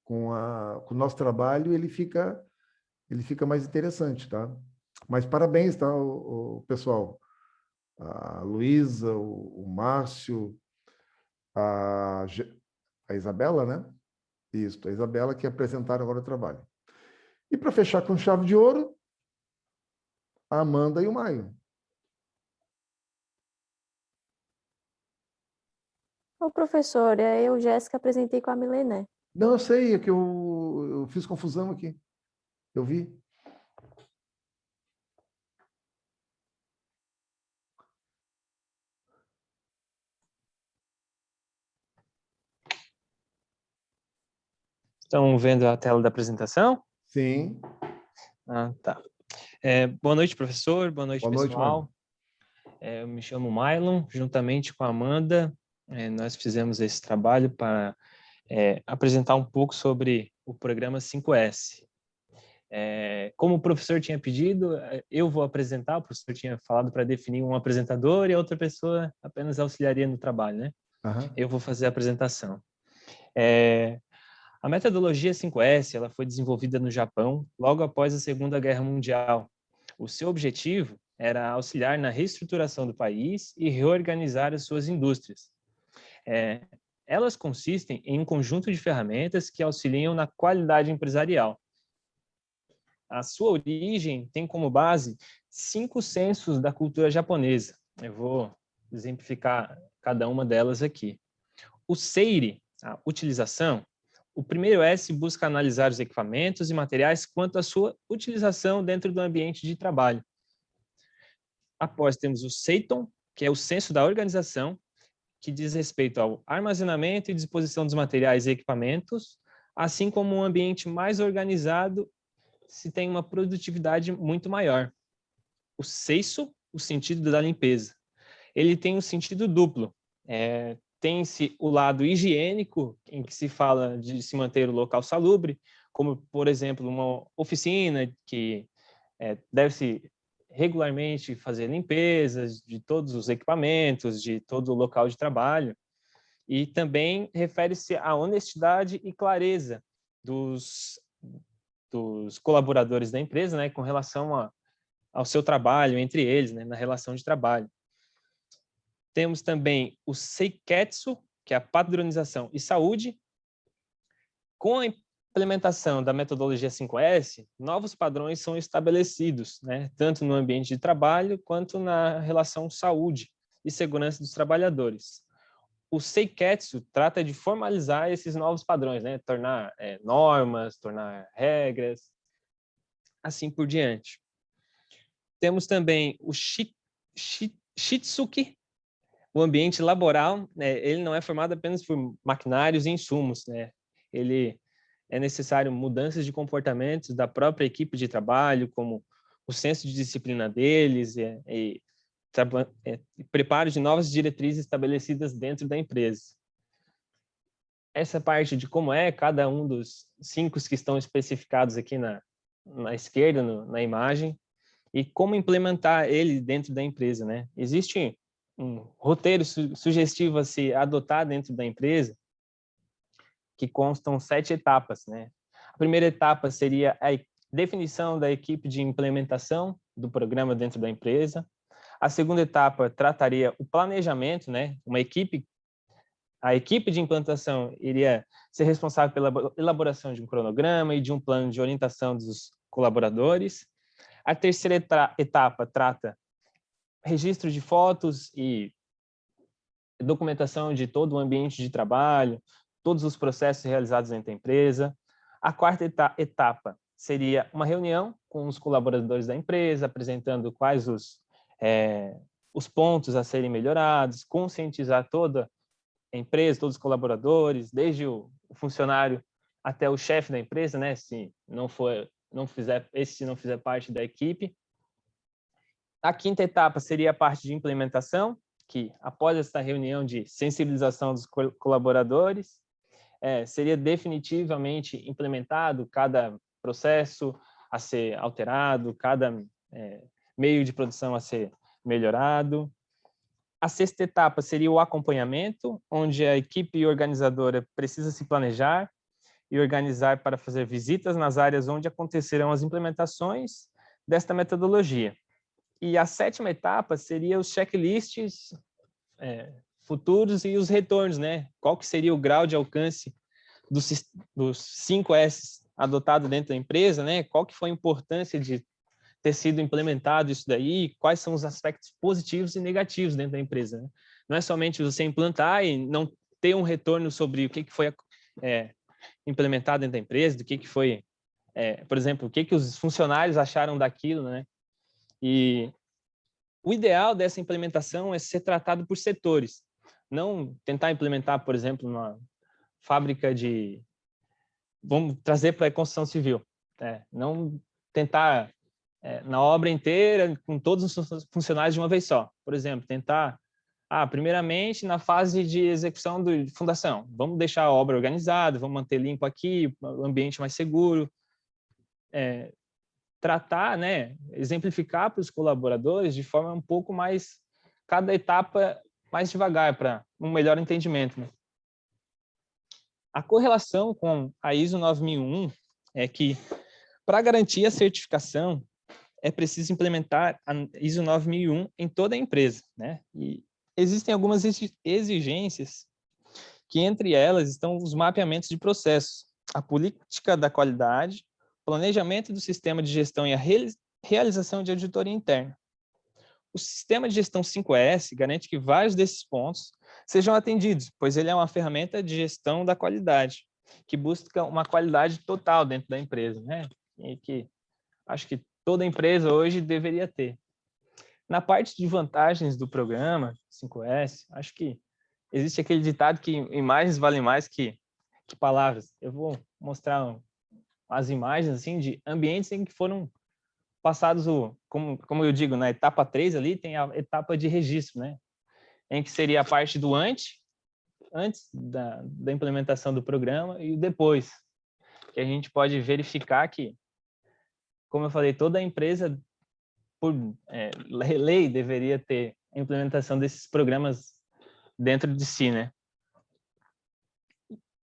A: o nosso trabalho, ele fica mais interessante, tá? Mas parabéns, tá, o pessoal? A Luísa, o Márcio, a Isabela, né? Isso, a Isabela que apresentaram agora o trabalho. E para fechar com chave de ouro, a Amanda e o Maio.
D: Ô, professor, eu, Jéssica, apresentei com a Milené.
A: Não, eu sei, é que eu fiz confusão aqui. Eu vi.
H: Estão vendo a tela da apresentação?
A: Sim.
H: Ah, tá. Boa noite, professor. Boa noite,
A: Boa noite,
H: pessoal. Eu me chamo Mylon, juntamente com a Amanda, nós fizemos esse trabalho para apresentar um pouco sobre o programa 5S. Como o professor tinha pedido, eu vou apresentar, o professor tinha falado para definir um apresentador e a outra pessoa apenas auxiliaria no trabalho, né?
A: Uhum.
H: Eu vou fazer a apresentação. A metodologia 5S ela foi desenvolvida no Japão logo após a Segunda Guerra Mundial. O seu objetivo era auxiliar na reestruturação do país e reorganizar as suas indústrias. Elas consistem em um conjunto de ferramentas que auxiliam na qualidade empresarial. A sua origem tem como base 5 sensos da cultura japonesa. Eu vou exemplificar cada uma delas aqui. O seiri, a utilização. O primeiro S busca analisar os equipamentos e materiais quanto à sua utilização dentro do ambiente de trabalho. Após temos o seiton, que é o senso da organização, que diz respeito ao armazenamento e disposição dos materiais e equipamentos, assim como um ambiente mais organizado se tem uma produtividade muito maior. O seiso, o sentido da limpeza. Ele tem um sentido duplo. Tem-se o lado higiênico, em que se fala de se manter o local salubre, como, por exemplo, uma oficina que deve-se regularmente fazer limpezas de todos os equipamentos, de todo o local de trabalho. E também refere-se à honestidade e clareza dos colaboradores da empresa, né, com relação ao seu trabalho, entre eles, né, na relação de trabalho. Temos também o Seiketsu, que é a padronização e saúde. Com a implementação da metodologia 5S, novos padrões são estabelecidos, né, tanto no ambiente de trabalho quanto na relação saúde e segurança dos trabalhadores. O Seiketsu trata de formalizar esses novos padrões, né, tornar normas, tornar regras, assim por diante. Temos também o Shitsuki, o ambiente laboral, né, ele não é formado apenas por maquinários e insumos, né? Ele é necessário mudanças de comportamentos da própria equipe de trabalho, como o senso de disciplina deles e preparo de novas diretrizes estabelecidas dentro da empresa. Essa parte de como é cada um dos 5 que estão especificados aqui na esquerda, na imagem, e como implementar ele dentro da empresa, né? Existe um roteiro sugestivo a se adotar dentro da empresa, que constam 7 etapas, né? A primeira etapa seria a definição da equipe de implementação do programa dentro da empresa. A segunda etapa trataria o planejamento, né? A equipe de implantação iria ser responsável pela elaboração de um cronograma e de um plano de orientação dos colaboradores. A terceira etapa trata registro de fotos e documentação de todo o ambiente de trabalho, todos os processos realizados dentro da empresa. A quarta etapa seria uma reunião com os colaboradores da empresa, apresentando quais os pontos a serem melhorados, conscientizar toda a empresa, todos os colaboradores, desde o funcionário até o chefe da empresa, né, se não fizer parte da equipe. A quinta etapa seria a parte de implementação, que, após essa reunião de sensibilização dos colaboradores, seria definitivamente implementado cada processo a ser alterado, cada meio de produção a ser melhorado. A sexta etapa seria o acompanhamento, onde a equipe organizadora precisa se planejar e organizar para fazer visitas nas áreas onde acontecerão as implementações desta metodologia. E a sétima etapa seria os checklists futuros e os retornos, né? Qual que seria o grau de alcance dos 5S adotado dentro da empresa, né? Qual que foi a importância de ter sido implementado isso daí, quais são os aspectos positivos e negativos dentro da empresa, né? Não é somente você implantar e não ter um retorno sobre o que foi implementado dentro da empresa, do que foi, por exemplo, o que os funcionários acharam daquilo, né? E o ideal dessa implementação é ser tratado por setores, não tentar implementar, por exemplo, numa fábrica de... Vamos trazer para a construção civil, não tentar na obra inteira, com todos os funcionários de uma vez só. Por exemplo, tentar, primeiramente, na fase de execução de fundação, vamos deixar a obra organizada, vamos manter limpo aqui, o ambiente mais seguro, tratar, né, exemplificar para os colaboradores de forma um pouco mais, cada etapa mais devagar, para um melhor entendimento, né? A correlação com a ISO 9001 é que, para garantir a certificação, é preciso implementar a ISO 9001 em toda a empresa, né? E existem algumas exigências, que entre elas estão os mapeamentos de processos, a política da qualidade, planejamento do sistema de gestão e a realização de auditoria interna. O sistema de gestão 5S garante que vários desses pontos sejam atendidos, pois ele é uma ferramenta de gestão da qualidade, que busca uma qualidade total dentro da empresa, né? E que acho que toda empresa hoje deveria ter. Na parte de vantagens do programa 5S, acho que existe aquele ditado que imagens valem mais que palavras. Eu vou mostrar as imagens assim, de ambientes em que foram passados, como eu digo, na etapa 3 ali, tem a etapa de registro, né? Em que seria a parte do antes da implementação do programa e o depois, que a gente pode verificar que, como eu falei, toda a empresa, por lei, deveria ter a implementação desses programas dentro de si, né?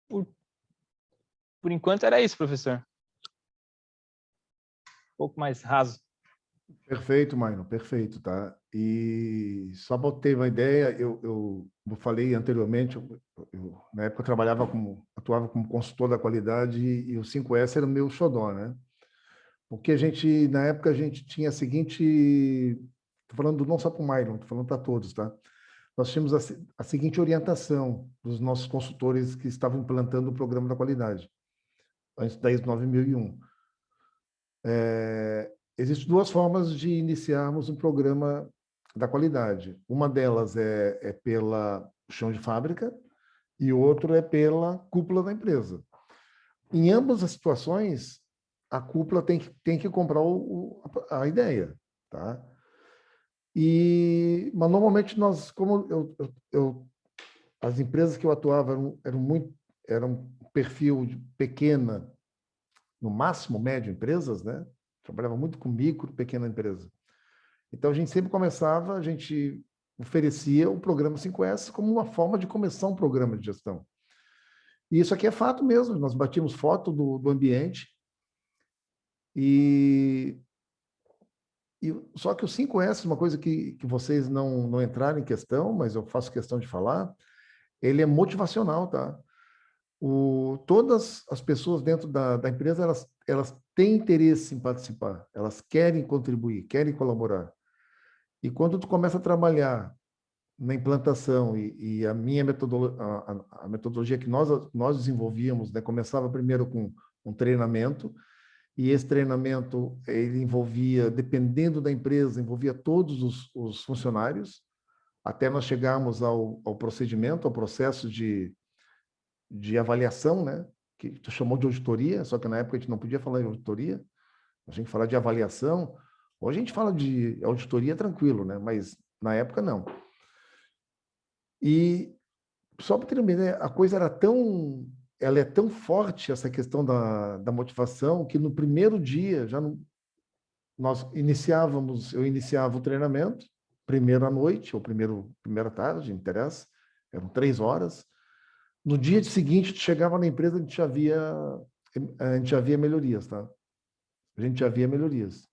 H: Por enquanto era isso, professor. Um pouco mais raso.
A: Perfeito, Maino, perfeito, tá? E só para ter uma ideia, eu falei anteriormente, na época eu atuava como consultor da qualidade e o 5S era o meu xodó, né? Porque na época a gente tinha a seguinte, estou falando não só para o Maino, estou falando para todos, tá? Nós tínhamos a seguinte orientação dos nossos consultores que estavam implantando o programa da qualidade, antes da ISO 9001. Existem duas formas de iniciarmos um programa da qualidade. Uma delas é pela chão de fábrica e outro é pela cúpula da empresa. Em ambas as situações, a cúpula tem que comprar a ideia, tá? Mas normalmente as empresas que eu atuava eram um perfil pequena, no máximo médio empresas, né? Trabalhava muito com micro, pequena empresa. Então, a gente oferecia o programa 5S como uma forma de começar um programa de gestão. E isso aqui é fato mesmo, nós batíamos foto do ambiente, só que o 5S, uma coisa que vocês não entraram em questão, mas eu faço questão de falar, ele é motivacional, tá? Todas as pessoas dentro da empresa, elas têm interesse em participar, elas querem contribuir, querem colaborar. E quando tu começa a trabalhar na implantação e a minha metodologia que nós desenvolvíamos, né, começava primeiro com um treinamento, e esse treinamento ele envolvia, dependendo da empresa, envolvia todos os funcionários, até nós chegarmos ao procedimento, ao processo de avaliação, né? Que tu chamou de auditoria, só que na época a gente não podia falar de auditoria, a gente falar de avaliação. Hoje a gente fala de auditoria tranquilo, né? Mas na época não. E, só para ter uma ideia, a coisa era ela é tão forte, essa questão da motivação, que no primeiro dia, eu iniciava o treinamento, primeiro à noite, ou primeira tarde, não interessa, eram 3 horas. No dia seguinte, chegava na empresa, a gente já via melhorias, tá? A gente já via melhorias.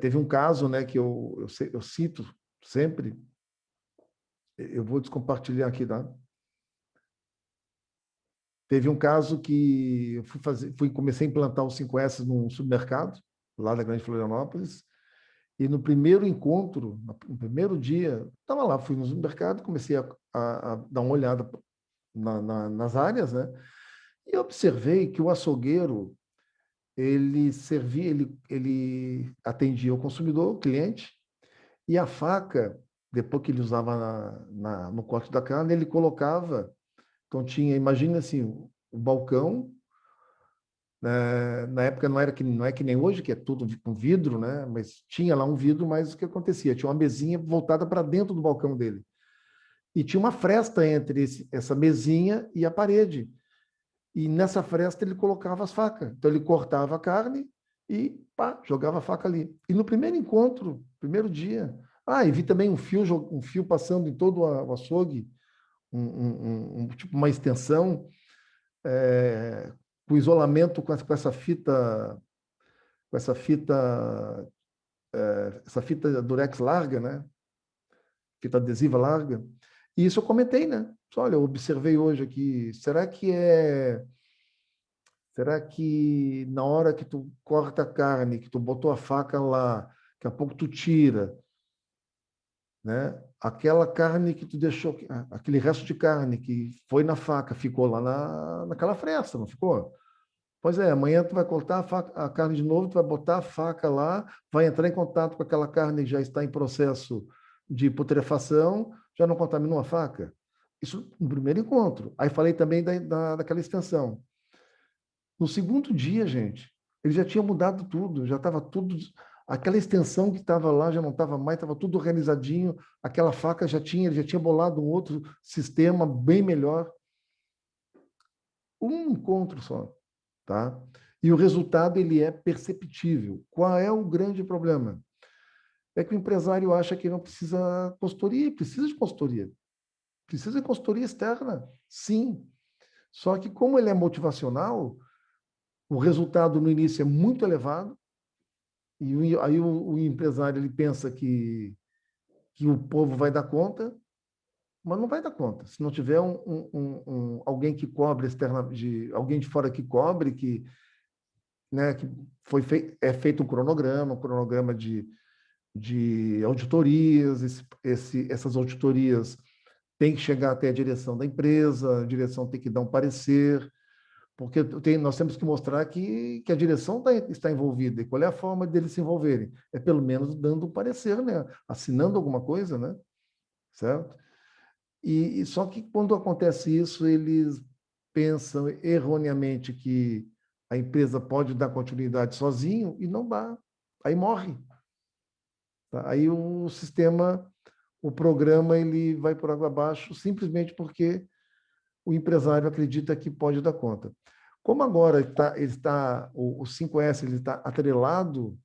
A: Teve um caso, né, que eu cito sempre, eu vou descompartilhar aqui, tá? Teve um caso que eu comecei a implantar os 5S num supermercado, lá da Grande Florianópolis, e no primeiro encontro, no primeiro dia, estava lá, fui no supermercado, comecei a dar uma olhada nas áreas, né? E observei que o açougueiro, ele atendia o consumidor, o cliente, e a faca, depois que ele usava no corte da carne, ele colocava. Então imagina assim, o balcão, né, na época não é que nem hoje, que é tudo com vidro, né? Mas tinha lá um vidro, mas o que acontecia? Tinha uma mesinha voltada para dentro do balcão dele. E tinha uma fresta entre essa mesinha e a parede. E nessa fresta ele colocava as facas. Então ele cortava a carne e pá, jogava a faca ali. E no primeiro encontro, primeiro dia, e vi também um fio passando em todo o açougue, tipo uma extensão, com isolamento com essa fita durex larga, né? Fita adesiva larga. E isso eu comentei, né? Olha, eu observei hoje aqui, será que na hora que tu corta a carne, que tu botou a faca lá, daqui a pouco tu tira, né? Aquela carne que tu deixou, aquele resto de carne que foi na faca, ficou lá naquela fresta, não ficou? Pois é, amanhã tu vai cortar a carne de novo, tu vai botar a faca lá, vai entrar em contato com aquela carne que já está em processo de putrefação, já não contaminou a faca? Isso no primeiro encontro. Aí falei também daquela extensão. No segundo dia, gente, ele já tinha mudado tudo, já estava tudo. Aquela extensão que estava lá já não estava mais, estava tudo organizadinho. Aquela faca ele já tinha bolado um outro sistema bem melhor. Um encontro só, tá? E o resultado ele é perceptível. Qual é o grande problema? É que o empresário acha que não precisa consultoria, precisa de consultoria. Precisa de consultoria externa, sim. Só que como ele é motivacional, o resultado no início é muito elevado, e aí o empresário ele pensa que o povo vai dar conta, mas não vai dar conta. Se não tiver alguém que cobre alguém de fora que cobre, né, que é feito um cronograma de auditorias, essas auditorias têm que chegar até a direção da empresa, a direção tem que dar um parecer, porque nós temos que mostrar que a direção está envolvida. E qual é a forma deles se envolverem? É pelo menos dando um parecer, né? Assinando alguma coisa, né? Certo? E só que quando acontece isso, eles pensam erroneamente que a empresa pode dar continuidade sozinho e não dá. Aí morre. Tá? Aí o programa, ele vai por água abaixo simplesmente porque o empresário acredita que pode dar conta. Como agora o 5S ele está atrelado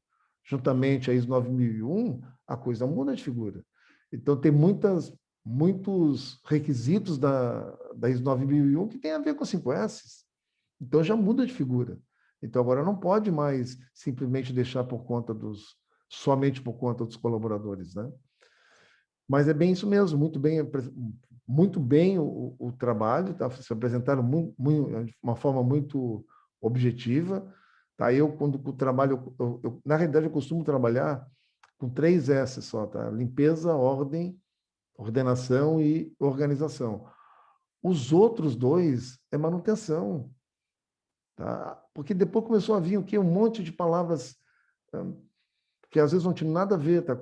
A: juntamente à ISO 9001, a coisa muda de figura. Então, tem muitos requisitos da ISO 9001 que tem a ver com 5S. Então, já muda de figura. Então, agora não pode mais simplesmente deixar somente por conta dos colaboradores, né? Mas é bem isso mesmo, muito bem o trabalho, tá? Se apresentaram de uma forma muito objetiva. Tá? Eu, quando trabalho, na realidade, eu costumo trabalhar com 3 S só, tá? Limpeza, ordenação e organização. Os outros 2 é manutenção. Tá? Porque depois começou a vir o quê? Um monte de palavras que às vezes não tinham nada a ver, tá?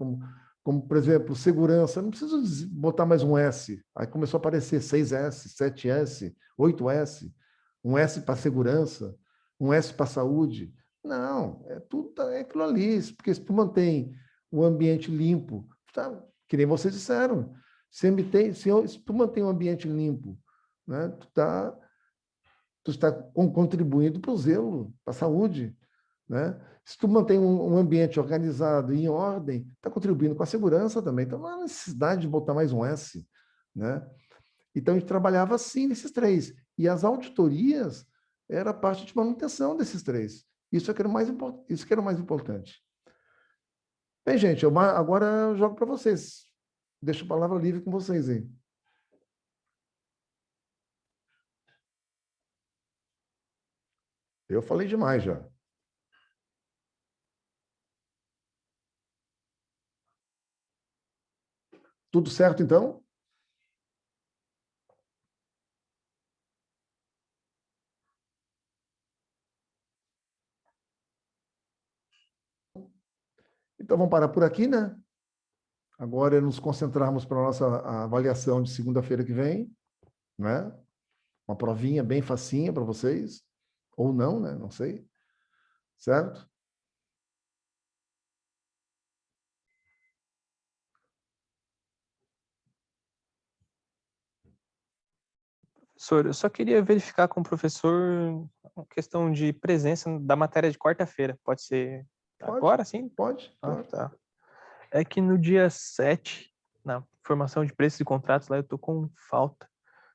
A: Como, por exemplo, segurança, não preciso botar mais um S. Aí começou a aparecer 6S, 7S, 8S, um S para segurança, um S para saúde. Não, é aquilo ali, porque se tu mantém o ambiente limpo, tá? Que nem vocês disseram, Se tu mantém um ambiente limpo, né, tu está contribuindo para o zelo, para a saúde, né? Se tu mantém um ambiente organizado e em ordem, está contribuindo com a segurança também. Então, não há necessidade de botar mais um S, né? Então, a gente trabalhava assim nesses três. E as auditorias era a parte de manutenção desses três. Isso que era o mais importante. Bem, gente, agora eu jogo para vocês. Deixo a palavra livre com vocês aí. Eu falei demais já. Tudo certo, então? Então, vamos parar por aqui, né? Agora é nos concentrarmos para a nossa avaliação de segunda-feira que vem, né? Uma provinha bem facinha para vocês, ou não, né? Não sei. Certo?
H: Professor, eu só queria verificar com o professor a questão de presença da matéria de quarta-feira. Pode ser agora, sim?
A: Pode.
H: Ah, tá. É que no dia 7, na formação de preços e contratos, lá eu tô com falta.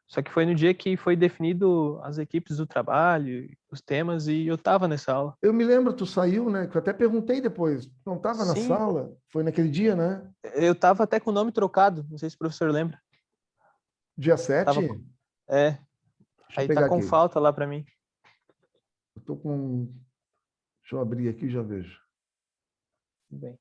H: Só que foi no dia que foi definido as equipes do trabalho, os temas, e eu estava nessa aula.
A: Eu me lembro, tu saiu, né? Que eu até perguntei depois. Não estava na
H: Sim.
A: sala? Foi naquele dia, né?
H: Eu estava até com o nome trocado, não sei se o professor lembra.
A: Dia 7?
H: É.
A: Deixa eu
H: Aí
A: pegar
H: tá com
A: aqui.
H: falta lá para mim.
A: Eu tô com... Deixa eu abrir aqui e já vejo.
H: Tudo bem.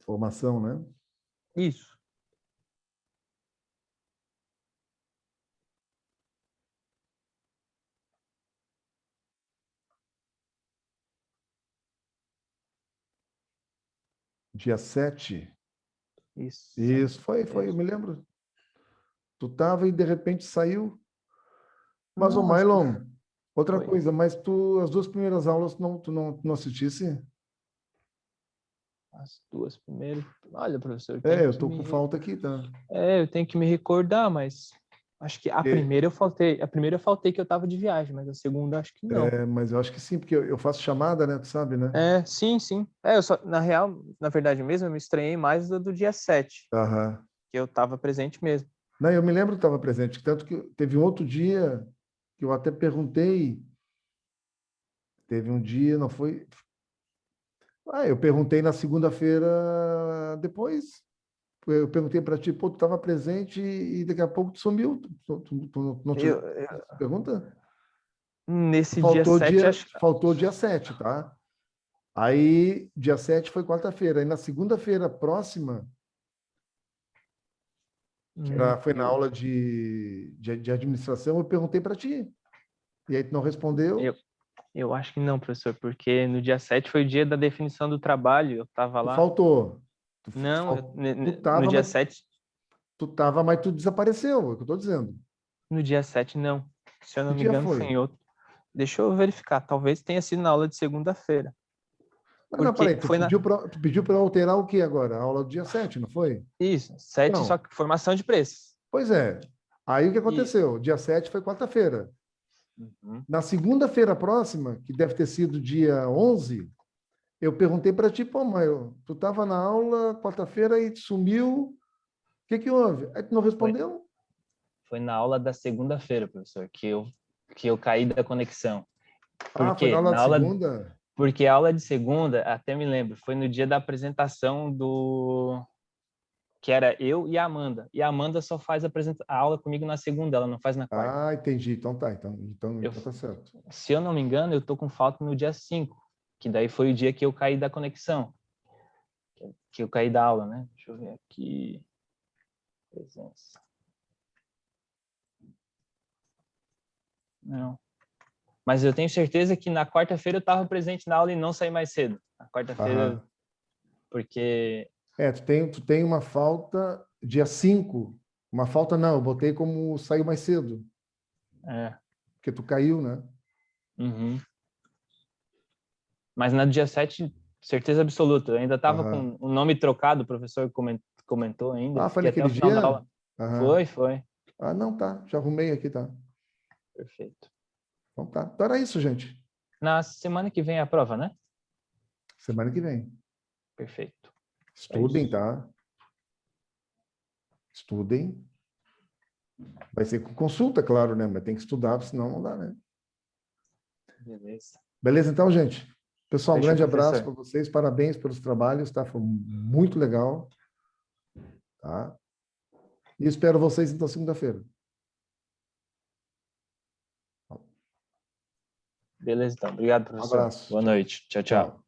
A: Formação, né?
H: Isso.
A: Dia 7.
H: Isso,
A: foi, eu me lembro. Tu tava e de repente saiu. Mas o
H: Não, acho que
A: Mylon, outra
H: foi.
A: coisa, mas as duas primeiras aulas tu não assistisse?
H: As duas primeiras. Olha, professor,
A: Eu tô com falta aqui, tá?
H: eu tenho que me recordar, mas acho que a primeira eu faltei. A primeira eu faltei que eu tava de viagem, mas a segunda acho que não.
A: Mas eu acho que sim, porque eu faço chamada, né? Tu sabe, né?
H: Sim. Eu só, na verdade mesmo, eu me estranhei mais do dia 7,
A: Aham.
H: que eu tava presente mesmo.
A: Não, eu me lembro que estava presente, tanto que teve um outro dia que eu até perguntei. Teve um dia, não foi? Eu perguntei na segunda-feira depois. Eu perguntei para ti, pô, tu estava presente e daqui a pouco tu sumiu. Tu não te pergunta?
H: Nesse dia 7, acho que...
A: Faltou dia 7, tá? Aí, dia 7 foi quarta-feira. Aí, na segunda-feira próxima, foi na aula de administração, eu perguntei para ti. E aí, tu não respondeu.
H: Eu acho que não, professor, porque no dia 7 foi o dia da definição do trabalho, eu estava lá.
A: Faltou.
H: No dia 7...
A: Tu estava, mas tu desapareceu, é o que eu estou dizendo.
H: No dia 7, não. Se eu não
A: Que
H: me
A: dia
H: engano, foi em outro. Deixa eu verificar. Talvez tenha sido na aula de segunda-feira.
A: Não, peraí, tu pediu para alterar o que agora? A aula do dia 7, não foi?
H: Isso, 7,
A: Não.
H: só que formação de preços.
A: Pois é. Aí o que aconteceu? Dia 7 foi quarta-feira. Na segunda-feira próxima, que deve ter sido dia 11, eu perguntei para ti, pô, Maio, tu estava na aula quarta-feira e sumiu, o que houve? Aí tu não respondeu?
H: Foi na aula da segunda-feira, professor, que eu caí da conexão.
A: Foi na aula de segunda?
H: Porque a aula de segunda, até me lembro, foi no dia da apresentação que era eu e a Amanda. E a Amanda só faz a aula comigo na segunda, ela não faz na quarta.
A: Entendi. Então tá. Então tá certo.
H: Se eu não me engano, eu tô com falta no dia 5, que daí foi o dia que eu caí da conexão. Que eu caí da aula, né? Deixa eu ver aqui. Presença. Não. Mas eu tenho certeza que na quarta-feira eu estava presente na aula e não saí mais cedo. Na quarta-feira, porque...
A: Tu tem uma falta dia 5. Uma falta não, eu botei como saiu mais cedo. Porque tu caiu, né?
H: Uhum. mas na do dia 7, certeza absoluta. Eu ainda estava
A: Aham.
H: com o nome trocado, o professor comentou ainda.
A: Ah, foi
H: Fiquei até o
A: naquele
H: final da
A: dia?
H: aula.
A: Aham.
H: Foi.
A: Ah, não, tá. Já arrumei aqui, tá.
H: Perfeito.
A: Então tá. Então era isso, gente.
H: Na semana que vem é a prova, né?
A: Semana que vem.
H: Perfeito.
A: Estudem,
H: isso.
A: tá? Estudem. Vai ser com consulta, claro, né? Mas tem que estudar, senão não dá, né?
H: Beleza.
A: Beleza, então, gente? Pessoal, um
H: Fechou,
A: grande abraço
H: professor.
A: para vocês. Parabéns pelos trabalhos, tá? Foi muito legal. Tá? E espero vocês, então, segunda-feira.
H: Beleza, então. Obrigado, professor.
A: abraço.
H: Boa noite. Tchau, tchau.